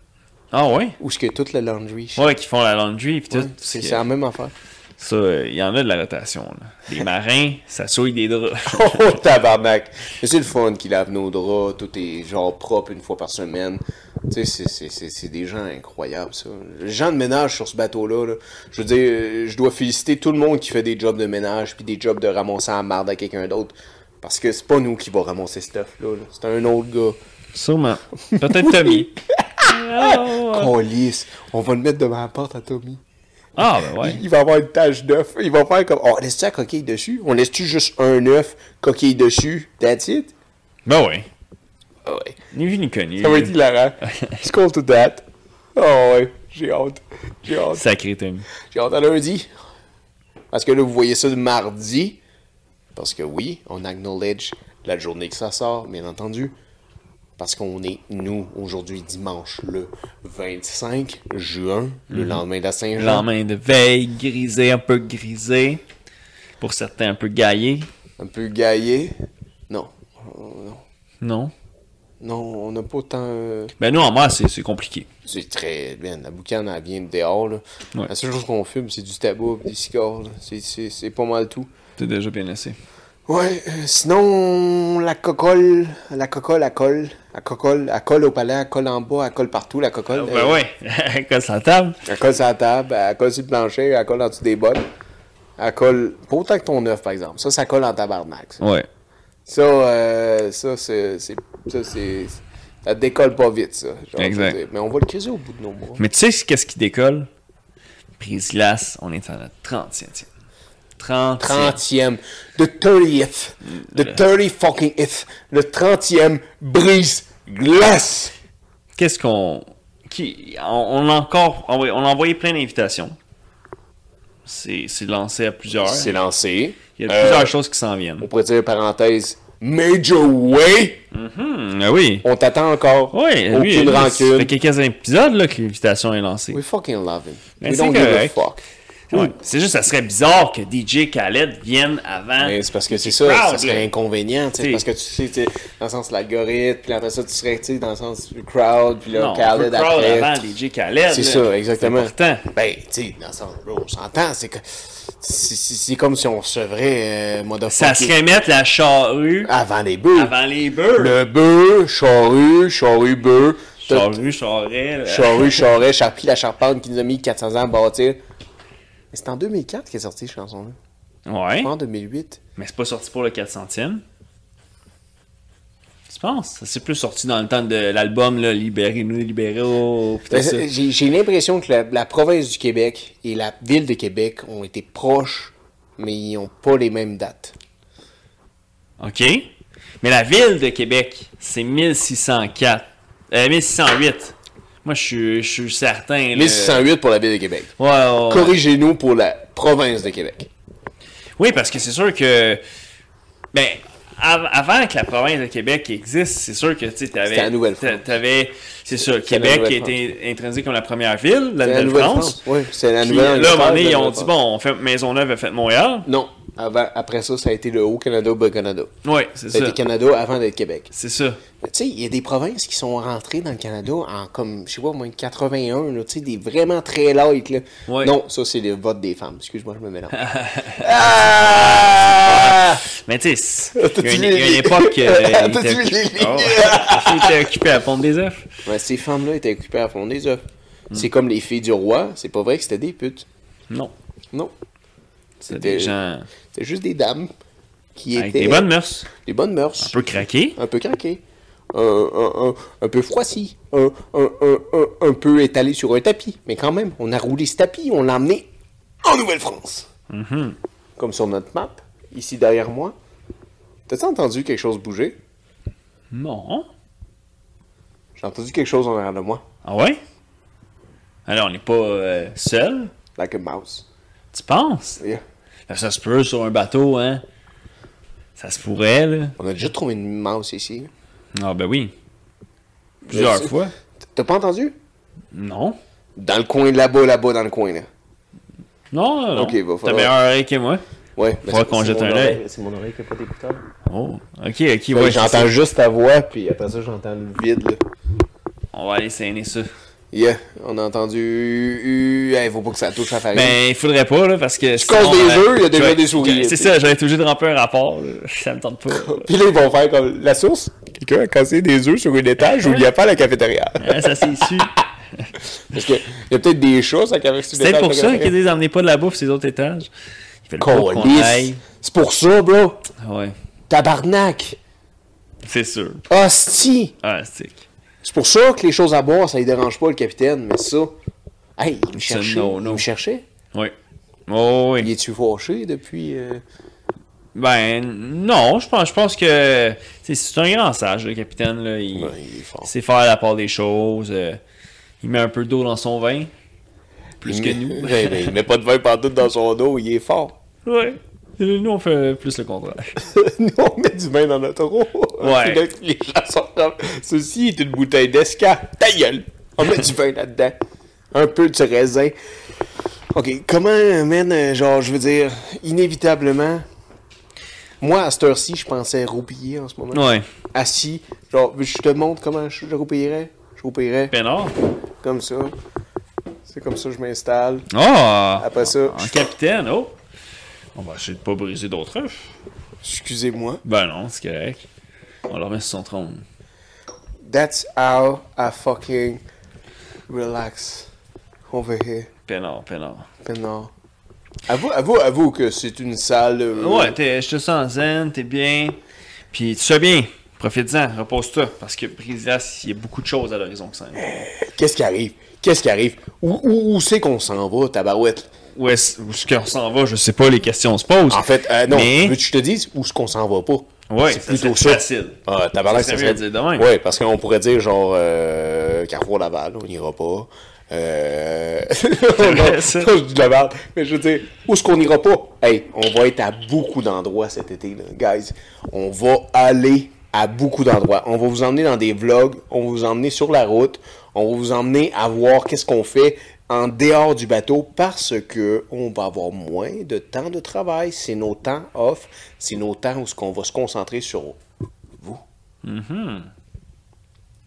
Ah oui? Où est-ce que toute la laundry... Ouais, qui font la laundry, puis tout. C'est la même affaire. Ça, il y en a de la rotation, là. Les marins, ça souille des draps. Oh, tabarnak! Mais c'est le fun qu'ils lavent nos draps, tout est genre propre une fois par semaine. Tu sais, c'est des gens incroyables, ça. Les gens de ménage sur ce bateau-là, là, je veux dire, je dois féliciter tout le monde qui fait des jobs de ménage puis des jobs de ramasser la marde à quelqu'un d'autre. Parce que c'est pas nous qui va ramasser ce stuff-là. Là. C'est un autre gars. Sûrement. Peut-être Tommy. Câlisse. On va le mettre devant la porte à Tommy. Ah, ben ouais. Il va avoir une tache d'œuf. Il va faire comme... Oh, laisse-tu la coquille dessus? On laisse-tu juste un œuf, coquille dessus? That's it? Ben ouais. Ah ouais. Ni vu ni connu. Ça va être hilarant. Scroll to that. Oh ouais. J'ai hâte. J'ai hâte. Sacré Tommy. J'ai hâte à lundi. Parce que là, vous voyez ça le mardi. Parce que oui, on acknowledge la journée que ça sort, bien entendu. Parce qu'on est, nous, aujourd'hui, dimanche, le 25 juin, le lendemain de la Saint-Jean. Le lendemain de veille, grisé, un peu grisé. Pour certains, un peu gaillé. Un peu gaillé. Non. Non. Non. Non, on n'a pas tant... Ben nous, en mer, c'est compliqué. C'est très bien. La boucane, elle vient de dehors, là. Ouais. La seule chose qu'on fume, c'est du tabac et des cigares, là. C'est pas mal tout. C'est déjà bien assez. Ouais, sinon, la cocolle, elle colle. Elle colle au palais, elle colle en bas, elle colle partout, la cocolle. Ben ouais, elle colle sur la table. Elle colle sur la table, elle colle sur le plancher, elle colle en dessous des bottes. Elle colle, pas autant que ton œuf, par exemple. Ça colle en tabarnak. Ça, Ouais. ça décolle pas vite, ça. Genre, Exact. Mais on va le criser au bout de nos bras. Mais tu sais qu'est-ce qui décolle? Brise-glace, on est à notre 30e. 30e. The 30th. The 30 fucking th. Le 30e brise-glace. Qu'est-ce qu'on... On a envoyé plein d'invitations. C'est lancé à plusieurs. C'est lancé. Il y a plusieurs choses qui s'en viennent. On pourrait dire, parenthèse, Major Way. Ah oui. On t'attend encore. Oui, aucune rancune. Ça fait quelques épisodes là, que l'invitation est lancée. We fucking love him. Mais We c'est don't give a correct. fuck. Ouais. C'est juste, ça serait bizarre que DJ Khaled vienne avant. Mais c'est parce que c'est crowd, ça serait là. inconvénient, tu sais, T'sais. parce que tu sais, dans le sens de l'algorithme, puis après ça, tu serais, tu sais, dans le sens du crowd, puis là, Non, Khaled on veut crowd après. avant DJ Khaled. C'est là. ça, exactement. C'est important. Ben, tu sais, dans le sens, bro, on s'entend, c'est que c'est comme si on recevrait Ça serait mettre la charrue avant les bœufs. avant les bœufs. Le bœuf, charrue, bœuf. Charrue. Charret, Charpie la Charpente qui nous a mis 400 ans à bâtir. Mais c'est en 2004 qu'est sortie cette chanson-là. Ouais. Pas en 2008. Mais c'est pas sorti pour le 400e. Tu penses? C'est plus sorti dans le temps de l'album, là, Libérez-nous, libérez-nous. J'ai l'impression que la province du Québec et la ville de Québec ont été proches, mais ils n'ont pas les mêmes dates. OK. Mais la ville de Québec, c'est 1604. 1608. Moi, je suis certain. Là... 1608 pour la ville de Québec. Ouais. Corrigez-nous pour la province de Québec. Oui, parce que c'est sûr que... Ben, avant que la province de Québec existe, c'est sûr que tu avais... C'était la Nouvelle-France. C'est ça, Québec qui a été intronisé comme la première ville, la Nouvelle-France. Oui, c'est la Puis Nouvelle-France. là, à un moment donné, ils ont dit, bon, on fait Maisonneuve, a fait Montréal. Non. Après ça, ça a été le Haut-Canada, Bas-Canada. Oui, c'est ça. Ça a été Canada avant d'être Québec. C'est ça. Tu sais, il y a des provinces qui sont rentrées dans le Canada en comme, je sais pas, moins 81, là, tu sais, des vraiment très light, là. Ouais. Non, ça, c'est le vote des femmes. Excuse-moi, je me mélange. Mais tu sais, il y a une époque... il était occupé à pondre des œufs. Ouais, ces femmes-là étaient occupées à fond des œufs. C'est comme les filles du roi, c'est pas vrai que c'était des putes. Non. Non. C'était des gens... C'était juste des dames qui avec étaient... des bonnes mœurs. Des bonnes mœurs. Un peu craquées. Un peu craquées. Un peu froissi. Un peu étalé sur un tapis. Mais quand même, on a roulé ce tapis, on l'a emmené en Nouvelle-France. Mm-hmm. Comme sur notre map, ici derrière moi. T'as-tu entendu quelque chose bouger? Non. J'ai entendu quelque chose en arrière de moi. Ah ouais? Alors, on n'est pas seul. Like a mouse. Tu penses? Yeah. Ça se peut sur un bateau, hein? Ça se pourrait, là. On a déjà trouvé une mouse ici. Ah ben oui. Plusieurs fois. T'as pas entendu? Non. Dans le coin, là-bas, dans le coin, là. Non. Ok, va falloir... T'as meilleure oreille que moi. Ouais. Faudra qu'on jette un œil. C'est mon oreille qui n'a pas d'écouteur. Oh, ok, ouais. J'entends juste ta voix, puis après ça, j'entends le vide, là. On va aller saigner ça. Yeah, on a entendu... Hey, faut pas que ça touche la farine. Ben, il faudrait pas, là, parce que... Tu casses des œufs, il y a déjà des souris. C'est ça, j'aurais été obligé de remplir un rapport, là. Ça me tente pas. Puis là, ils vont faire comme... La source, quelqu'un a cassé des œufs sur un étage où il n'y a pas la cafétéria. Ça, c'est su. Parce qu'il y a peut-être des chats, ça, qui avait C'est peut-être pour ça qu'ils disent emmenez pas de la bouffe ces autres étages. C'est pour ça, bro. Ouais. Tabarnak. C'est sûr. Hostie. Ah, c'est... C'est pour ça que les choses à boire, ça ne dérange pas le capitaine, mais ça... Hey, il me cherchait. No. Il me cherchait. Oui. Oh, oui. Il est-tu fâché depuis... Ben, non, je pense que... C'est un grand sage, le capitaine, là. Il est fort. sait faire la part des choses. Il met un peu d'eau dans son vin. Plus que nous. Il met pas de vin partout dans son dos, il est fort. Ouais. Nous, on fait plus le contraire. Nous, on met du vin dans notre eau. Ouais. Les gens sont comme... Ceci est une bouteille d'esca. Ta gueule! On met du vin là-dedans. Un peu de raisin. OK, comment, man, genre, je veux dire, inévitablement... Moi, à cette heure-ci, je pensais roupiller en ce moment. Ouais. Assis. Genre, je te montre comment je roupillerais. Je roupillerais. Pénard. Comme ça. C'est comme ça que je m'installe. Ah! Après ça... En capitaine, oh! On va essayer de pas briser d'autres œufs. Excusez-moi. Ben non, c'est correct. On leur met sur son trône. That's how I fucking relax over here. Pénard. Non. Avoue que c'est une salle... Ouais, je te sens zen, t'es bien. Puis tu sais bien, profite-en, repose-toi. Parce que Brisas, il y a beaucoup de choses à l'horizon que ça. Qu'est-ce qui arrive? Où c'est qu'on s'en va, tabarouette? Où est-ce qu'on s'en va? Je sais pas, les questions se posent. En fait, non, mais... veux-tu que je te dise où est-ce qu'on s'en va pas? Ouais, c'est plutôt ça. Facile. Ah, tabarnak, ça serait... dire de même. Ouais, parce qu'on pourrait dire genre Carrefour Laval, on n'ira pas. Non, je dis de la merde. Mais je veux dire, où est-ce qu'on ira pas? Hey, on va être à beaucoup d'endroits cet été, là, guys. On va aller à beaucoup d'endroits. On va vous emmener dans des vlogs, on va vous emmener sur la route, on va vous emmener à voir qu'est-ce qu'on fait en dehors du bateau parce que on va avoir moins de temps de travail. C'est nos temps off, c'est nos temps où on va se concentrer sur vous. Mm-hmm.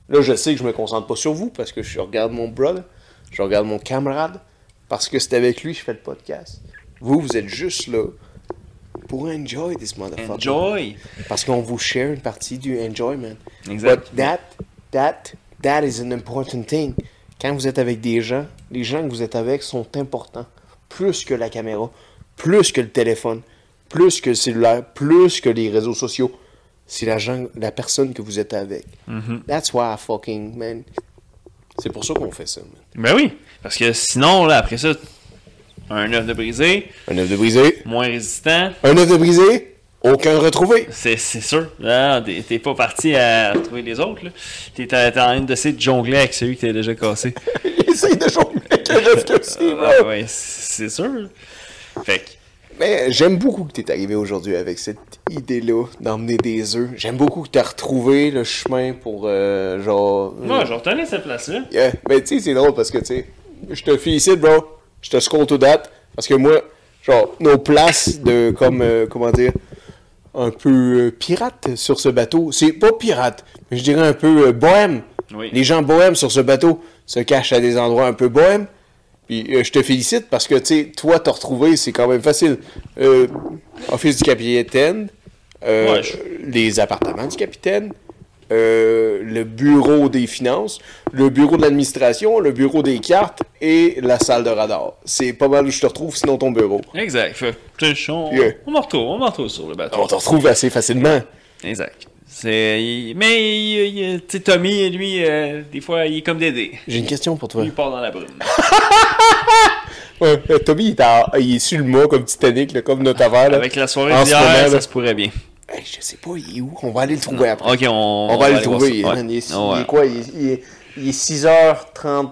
Là, je sais que je me concentre pas sur vous parce que je regarde mon brother, je regarde mon camarade, parce que c'est avec lui que je fais le podcast. Vous êtes juste là pour enjoy this motherfucker. Enjoy! Parce qu'on vous share une partie du enjoyment. Exact. But that is an important thing. Quand vous êtes avec des gens, les gens que vous êtes avec sont importants. Plus que la caméra, plus que le téléphone, plus que le cellulaire, plus que les réseaux sociaux. C'est la personne que vous êtes avec. Mm-hmm. That's why I fucking, man. C'est pour ça qu'on fait ça, man. Ben oui, parce que sinon, là, après ça, un œuf de brisé. Un œuf de brisé. Moins résistant. Un œuf de brisé. Aucun retrouvé. C'est sûr. Là, t'es pas parti à retrouver les autres. Là. T'es en train d'essayer de jongler avec celui que t'as déjà cassé. Essaye de jongler avec un œuf cassé, bro. Ouais, c'est sûr. Fait que... Mais j'aime beaucoup que t'es arrivé aujourd'hui avec cette idée-là d'emmener des œufs. J'aime beaucoup que t'as retrouvé le chemin pour genre... Moi, je retenais cette place-là. Yeah. Mais tu sais, c'est drôle parce que tu sais, je te félicite, bro. Je te scroll to that. Parce que moi, genre, nos places de comme, comment dire, un peu pirate sur ce bateau. C'est pas pirate, mais je dirais un peu bohème. Oui. Les gens bohèmes sur ce bateau se cachent à des endroits un peu bohèmes. Puis je te félicite parce que, tu sais, toi, t'as retrouvé, c'est quand même facile. Office du capitaine, les appartements du capitaine, le bureau des finances, le bureau de l'administration, le bureau des cartes et la salle de radar. C'est pas mal où je te retrouve, sinon ton bureau. Exact. On m'en retrouve sur le bateau. On te retrouve assez facilement. Exact. Mais tu sais, Tommy, lui, des fois, il est comme Dédé. J'ai une question pour toi. Il part dans la brume. Ouais, Tommy, il est sur le mât comme Titanic, là, comme notre affaire. Avec la soirée d'hier, ça se pourrait bien. Hey, je sais pas, il est où? On va aller le trouver après. Ok, on va aller le trouver. Il est est quoi? Il est 6h30.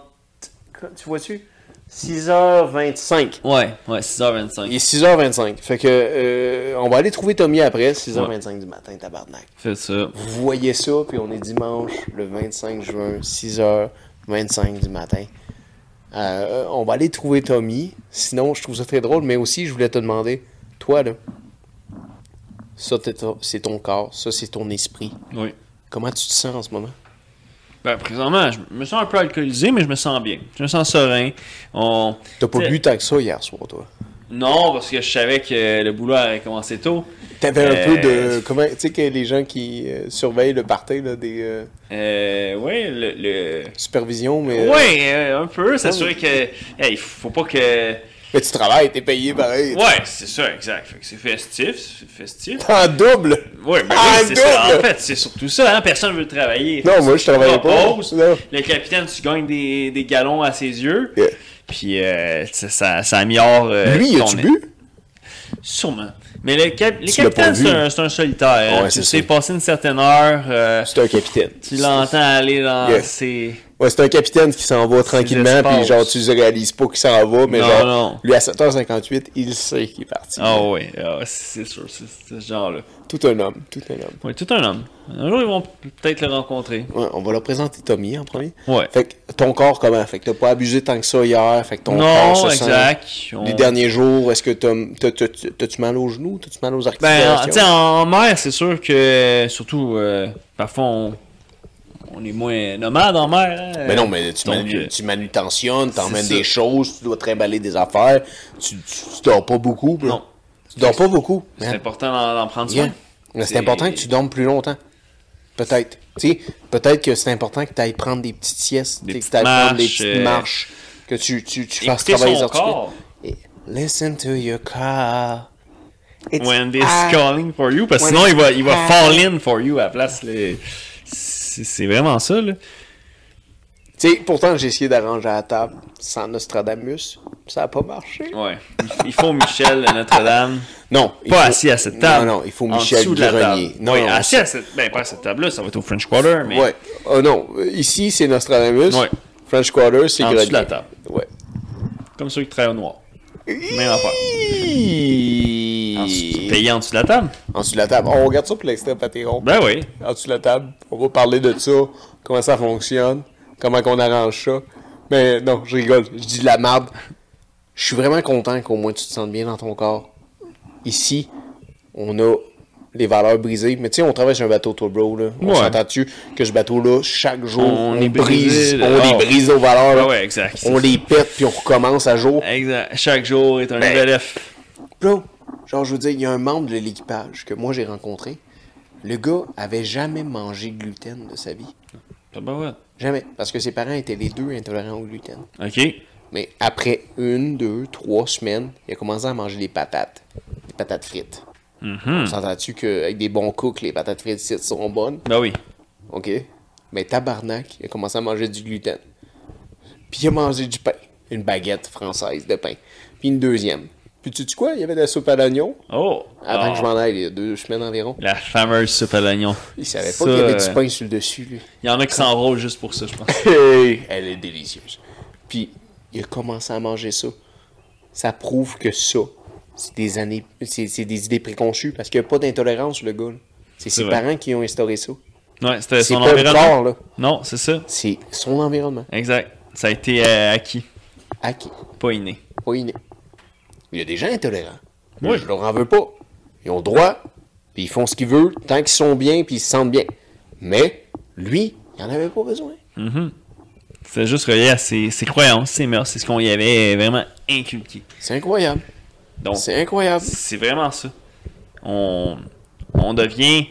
Tu vois-tu? 6h25. Ouais, 6h25. Il est 6h25. Fait que on va aller trouver Tommy après, 6h25 du matin, tabarnak. Faites ça. Vous voyez ça, puis on est dimanche, le 25 juin, 6h25 du matin. On va aller trouver Tommy. Sinon, je trouve ça très drôle. Mais aussi, je voulais te demander, toi, là, ça, c'est ton corps. Ça, c'est ton esprit. Oui. Comment tu te sens en ce moment? Ben, présentement, je me sens un peu alcoolisé, mais je me sens bien. Je me sens serein. T'as pas bu tant que ça hier soir, toi? Non, parce que je savais que le boulot avait commencé tôt. T'avais un peu de... Comment... Tu sais que les gens qui surveillent le party, là, des... Oui, le... Supervision, mais... Oui, un peu. C'est sûr que... il faut pas que... Mais tu travailles, t'es payé pareil. Ouais, c'est ça, exact. Fait que c'est festif. En double! Oui, mais oui, c'est ça. En fait, c'est surtout ça, hein. Personne veut travailler. Non, moi, je travaillais pas. Le capitaine, tu gagnes des galons à ses yeux. Yeah. Puis ça améliore... Lui, as-tu bu? Sûrement. Mais les capitaines, c'est un solitaire. Ouais, tu sais, passer une certaine heure... c'est un capitaine. Tu l'entends aller dans ses... Ouais, c'est un capitaine qui s'en va tranquillement, puis genre, tu réalises pas qu'il s'en va, mais lui, à 7h58, il sait qu'il est parti. Ah oui, c'est sûr, c'est ce genre-là. Tout un homme. Oui, tout un homme. Un jour, ils vont peut-être le rencontrer. Ouais, on va leur présenter Tommy en premier. Ouais. Fait que ton corps, comment? Fait que t'as pas abusé tant que ça hier, fait que ton corps non, se exact. Les derniers jours, est-ce que t'as-tu mal aux genoux? T'as-tu mal aux articulations? Ben, tu sais, en mer, c'est sûr que, surtout, parfois, on est moins nomade en mer. Hein? Mais non, mais tu manutentionnes, t'emmènes des choses, tu dois trimballer des affaires, tu dors pas beaucoup. Non. Tu dors pas beaucoup. C'est important d'en prendre soin. Mais c'est important que tu dormes plus longtemps. Peut-être. Tu sais, peut-être que c'est important que tu ailles prendre des petites siestes, que tu ailles prendre des petites marches, que tu fasses travailler les articulations. Listen to your car. When it's calling for you, parce que sinon il va fall in for you à la place. C'est vraiment ça, là. Tu sais, pourtant, j'ai essayé d'arranger à la table sans Nostradamus. Ça n'a pas marché. Ouais. Il faut Michel Notre-Dame. Non. Assis à cette table. Non, il faut Michel Grenier. Non, oui, assis à cette... Ben, pas à cette table-là, ça va être au French Quarter, mais... Ouais. Non, ici, c'est Nostradamus. Ouais. French Quarter, c'est Grenier. En dessous de la table. Ouais. Comme ceux qui travaillent au noir. Même affaire. Payé en dessous de la table. En dessous de la table. On regarde ça pour l'extrait Patreon. Ben oui. En dessous de la table. On va parler de ça, comment ça fonctionne, comment qu'on arrange ça. Mais non, je rigole. Je dis de la merde. Je suis vraiment content qu'au moins tu te sentes bien dans ton corps. Ici, on a les valeurs brisées. Mais tu sais, on travaille sur un bateau Tobro, là. On s'entend-tu que ce bateau-là, chaque jour, on les brise nos valeurs. Là. Ouais, exact. On les pète, puis on recommence à jour. Exact. Chaque jour est un nouvel F. Bro, genre, je veux dire, il y a un membre de l'équipage que moi j'ai rencontré. Le gars avait jamais mangé de gluten de sa vie. Jamais. Parce que ses parents étaient les deux intolérants au gluten. OK. Mais après 1, 2, 3 semaines, il a commencé à manger des patates. Des patates frites. Mm-hmm. S'entends-tu qu'avec des bons cooks, les patates frites sont bonnes? Ben oui. OK. Mais tabarnak, il a commencé à manger du gluten. Puis il a mangé du pain. Une baguette française de pain. Puis une deuxième. Puis tu sais quoi? Il y avait de la soupe à l'oignon. Oh! Avant que je m'en aille, il y a 2 semaines environ. La fameuse soupe à l'oignon. Il savait pas qu'il y avait du pain sur le dessus, lui. Il y en a qui s'enrôlent juste pour ça, je pense. Hey, elle est délicieuse. Puis il a commencé à manger ça. Ça prouve que ça, c'est des idées préconçues parce qu'il n'y a pas d'intolérance, le gars. C'est ses parents qui ont instauré ça. Ouais, c'était son environnement. C'est pas le corps, là. Non, c'est ça. C'est son environnement. Exact. Ça a été acquis. Acquis. Pas inné. Pas inné. Il y a des gens intolérants. Oui. Je leur en veux pas. Ils ont le droit, puis ils font ce qu'ils veulent, tant qu'ils sont bien, puis ils se sentent bien. Mais, lui, il n'en avait pas besoin. Mm-hmm. C'est juste relié à ses croyances, ses mœurs. C'est ce qu'on y avait vraiment inculqué. C'est incroyable. Donc, c'est incroyable. C'est vraiment ça. On devient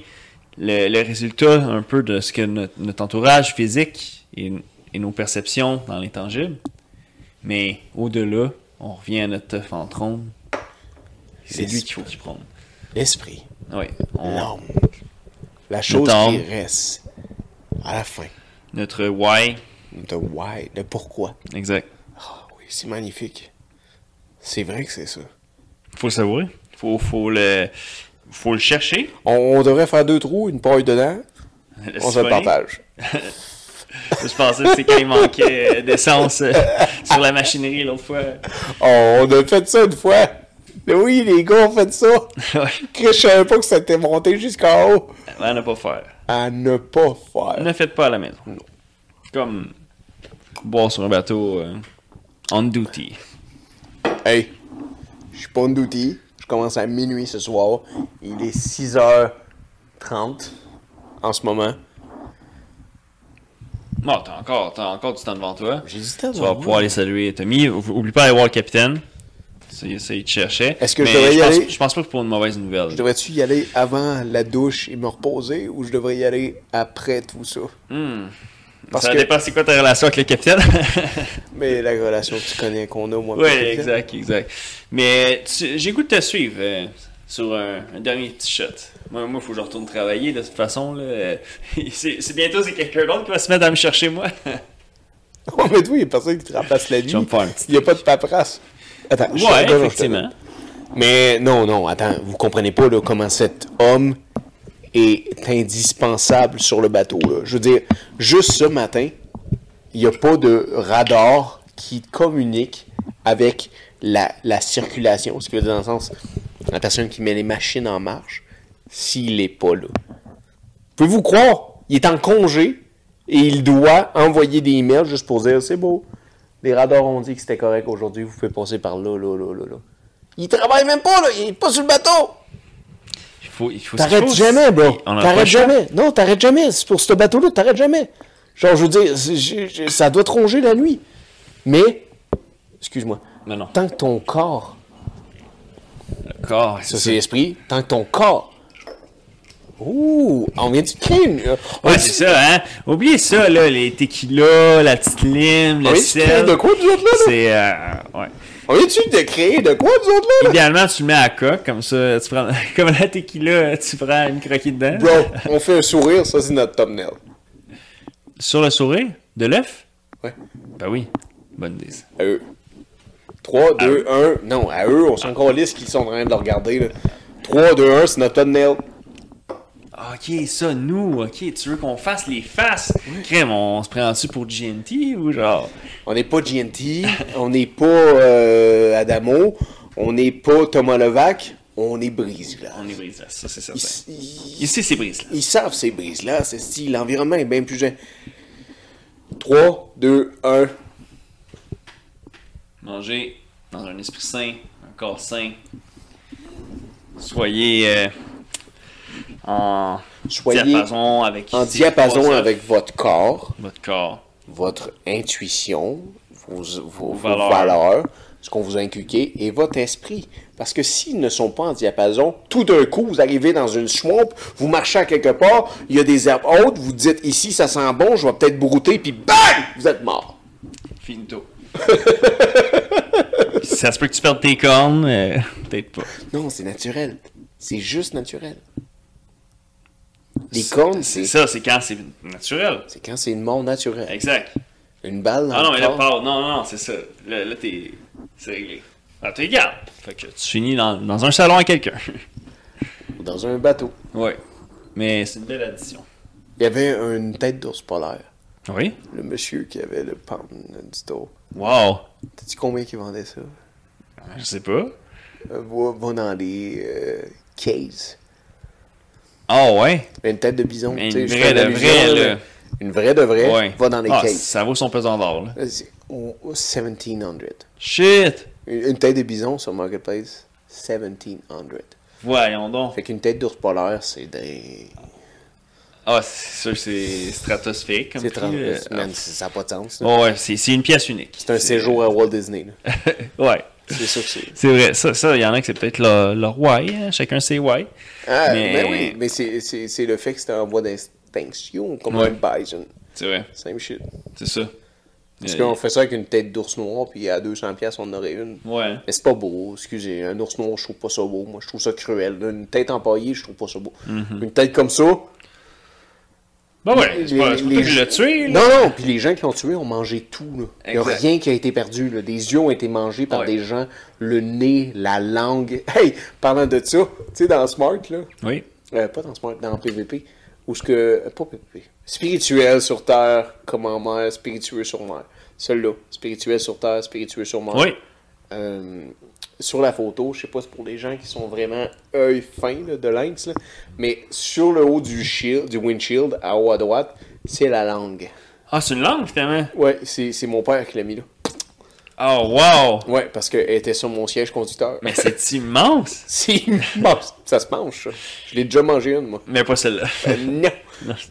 le résultat un peu de ce que notre entourage physique et nos perceptions dans l'intangible. Mais au-delà, on revient à notre fantôme. C'est lui qu'il faut qu'il prenne. L'esprit. Oui. L'âme. La chose qui reste à la fin. Notre why. Notre why. Le pourquoi. Exact. Ah oui, c'est magnifique. C'est vrai que c'est ça. Faut le savourer. Faut le chercher. On devrait faire 2 trous, une paille dedans. On se le partage. Je pensais que c'est quand il manquait d'essence sur la machinerie l'autre fois. Oh, on a fait ça une fois. Mais oui, les gars ont fait ça. Je savais pas que ça était monté jusqu'en haut. À ne pas faire. À ne pas faire. Ne faites pas à la maison. Non. Comme boire sur un bateau. On duty. Hey, je suis pas on duty. Je commence à minuit ce soir. Il est 6h30 en ce moment. Bon, t'as encore du temps devant toi. J'ai du temps Tu vas pouvoir aller saluer Tommy. Oublie pas d'aller voir le capitaine. Ça, il te cherchait. Est-ce que je devrais y aller? Je pense pas que pour une mauvaise nouvelle. Je devrais-tu y aller avant la douche et me reposer ou je devrais y aller après tout ça? Ça dépend c'est quoi ta relation avec le capitaine. Mais la relation que tu connais qu'on a, moi. Oui, exact. Mais j'ai goût de te suivre sur un dernier petit shot. Moi, il faut que je retourne travailler de toute façon. Là. C'est bientôt c'est quelqu'un d'autre qui va se mettre à me chercher moi. Oh, mais toi, il y a personne qui te remplace la nuit. Il n'y a pas de paperasse. Attends, effectivement. Mais non, attends, vous comprenez pas là, comment cet homme est indispensable sur le bateau. Là. Je veux dire, juste ce matin, il n'y a pas de radar qui communique avec la circulation. Ce qui veut dire dans le sens, la personne qui met les machines en marche, s'il n'est pas là. Pouvez-vous croire? Il est en congé et il doit envoyer des emails juste pour dire c'est beau. Les radars ont dit que c'était correct aujourd'hui, vous pouvez passer par là. Il travaille même pas, là, il est pas sur le bateau. Il faut t'arrêtes jamais, bro. T'arrêtes jamais. Non, t'arrêtes jamais. C'est pour ce bateau-là, t'arrêtes jamais. Genre, je veux dire, ça doit te ronger la nuit. Mais, excuse-moi, non. Tant que ton corps... Le corps, ça, c'est l'esprit. Tant que ton corps... Ouh, on vient de créer une... Ouais, c'est ça, hein. Oubliez ça, là, les tequilas, la petite lime, le sel. De quoi, nous autres, là? C'est, ouais. On vient-tu de créer de quoi, nous autres, là? Idéalement, tu le mets à la coque, comme ça, tu prends... Comme la tequila, tu prends une croquille dedans. Bro, on fait un sourire, ça, c'est notre thumbnail. Sur le sourire? De l'œuf? Ouais. Ben oui. Bonne idée. À eux. 3, 2, 1. Non, à eux, on s'en calisse qu'ils sont en train de le regarder, là. 3, 2, 1, c'est notre thumbnail. Ok, ça, nous, ok, tu veux qu'on fasse les faces? Crème, on se prend-tu pour GNT ou genre? On n'est pas GNT, on n'est pas Adamo, on n'est pas Thomas Levac, on est Brise-Glace. On est Brise-Glace, ça c'est certain. Ici, c'est Brise-Glace. Ils savent c'est Brise-Glace, c'est style, l'environnement est bien plus jeune. 3, 2, 1. Mangez dans un esprit sain, un corps sain. Soyez en diapason avec votre corps, votre intuition, vos valeurs, ce qu'on vous a inculqué, et votre esprit. Parce que s'ils ne sont pas en diapason, tout d'un coup, vous arrivez dans une swamp, vous marchez à quelque part, il y a des herbes hautes, vous dites ici, ça sent bon, je vais peut-être brouter, puis bang! Vous êtes mort. Finito. Ça se peut que tu perdes tes cornes, peut-être pas. Non, c'est naturel. C'est juste naturel. Les cornes, c'est ça, c'est quand c'est naturel. C'est quand c'est une mort naturelle. Exact. Une balle dans le corps. Mais là, non, c'est ça. Là c'est réglé. Ah, tu regardes. Fait que tu finis dans un salon à quelqu'un. Ou dans un bateau. Oui. Mais c'est une belle addition. Il y avait une tête d'ours polaire. Oui? Le monsieur qui avait le pound du store. Wow! T'as-tu combien qui vendait ça? Je sais pas. Va dans les cases. Ah ouais? Une tête de bison. Mais une vraie de vraie, là. Une vraie de vraie, ouais. Va dans les cases. Ça vaut son pesant d'or, là. 1700. Shit! Une tête de bison sur Marketplace, 1700. Voyons donc. Fait qu'une tête d'ours polaire, c'est des... Ah, c'est sûr que c'est stratosphérique comme prix. Ça n'a pas de sens. Oh, ouais, c'est une pièce unique. C'est un séjour à Walt Disney. Ouais. C'est ça que c'est. C'est vrai. Ça, il y en a que c'est peut-être leur why. Hein? Chacun sait why. Ah, mais oui. Mais c'est le fait que c'était en voie d'extinction, comme un bison. C'est vrai. Same shit. C'est ça. Parce qu'on fait ça avec une tête d'ours noir, puis à 200$, on en aurait une. Ouais. Mais c'est pas beau, excusez. Un ours noir, je trouve pas ça beau. Moi, je trouve ça cruel. Une tête empaillée, je trouve pas ça beau. Une tête comme ça... Ben ouais, c'est pas que je l'ai tué. Là. Non, puis les gens qui l'ont tué ont mangé tout. Là. Il n'y a rien qui a été perdu. Là. Des yeux ont été mangés par des gens. Le nez, la langue. Hey, parlant de ça, tu sais, dans Smart, là. Oui. Pas dans Smart, dans PVP. Où ce que... Pas PVP. Spirituel sur Terre, comme en mer, spiritueux sur mer. Celui-là. Spirituel sur Terre, spiritueux sur mer. Oui. Sur la photo, je sais pas, c'est pour les gens qui sont vraiment œil fin là, de lynx, là, mais sur le haut du windshield, à haut à droite, c'est la langue. Ah, c'est une langue, finalement? Ouais, c'est mon père qui l'a mis là. Oh, wow! Ouais, parce qu'elle était sur mon siège conducteur. Mais c'est immense! C'est immense. Ça se mange, ça. Je l'ai déjà mangé une, moi. Mais pas celle-là. Non!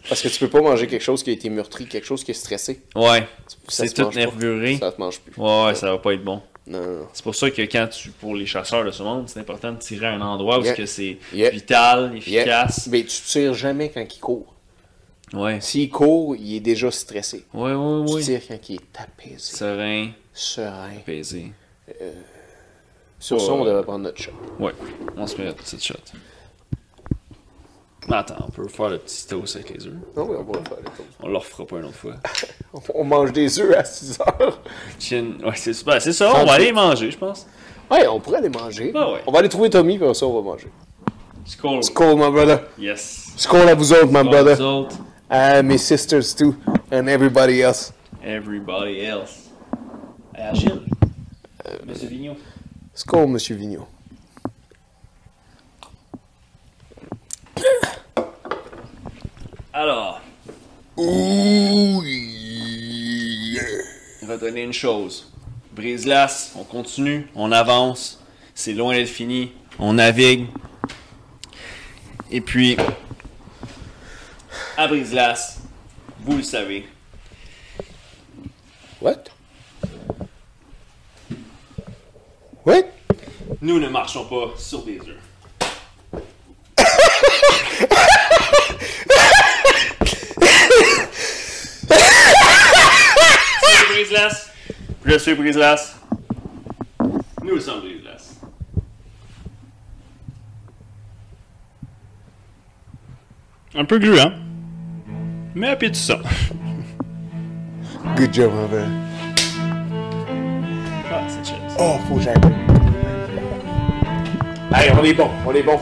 Parce que tu peux pas manger quelque chose qui a été meurtri, quelque chose qui est stressé. Ouais. Ça C'est se tout mange pas. nervuré. Ça se mange plus. Ouais, ça va pas être bon. Non. C'est pour ça que pour les chasseurs de ce monde, c'est important de tirer à un endroit où que c'est Yeah. vital, efficace. Mais tu tires jamais quand il court. Ouais. S'il court, il est déjà stressé. Ouais. Tu tires quand il est apaisé. Serein, Serein. apaisé. Sur ça, on devrait prendre notre shot. Ouais, on se met la petite shot. Mais attends, on peut faire le petit toast avec les œufs. Ah oui, on va le faire. Les toasts. On le refera pas une autre fois. On mange des œufs à 6 heures. Ouais, c'est ça, on va aller les manger, je pense. Ouais, on pourrait aller manger. Ah ouais. On va aller trouver Tommy, puis ça, on va manger. Skål. Skål, my brother. Yes. Skål à vous autres, my brother. Vous autres, Mes sisters, too. And everybody else. everybody else. Agile. Monsieur Vigneault. Skål, Monsieur Vigneault. Alors, Ouh, yeah. retenez une chose. Brise-glace, on continue, on avance. C'est loin d'être fini. On navigue. Et puis, à Brise-glace, vous le savez. What? What? Nous ne marchons pas sur des œufs. C'est Brise-glace. Je suis Brise-glace. Nous sommes Brise-glace. Un peu gluant, mais appétissant. Good job, my brother. Ah, c'est chill. Oh, faut que j'aille. Allez, on est bon, on est bon.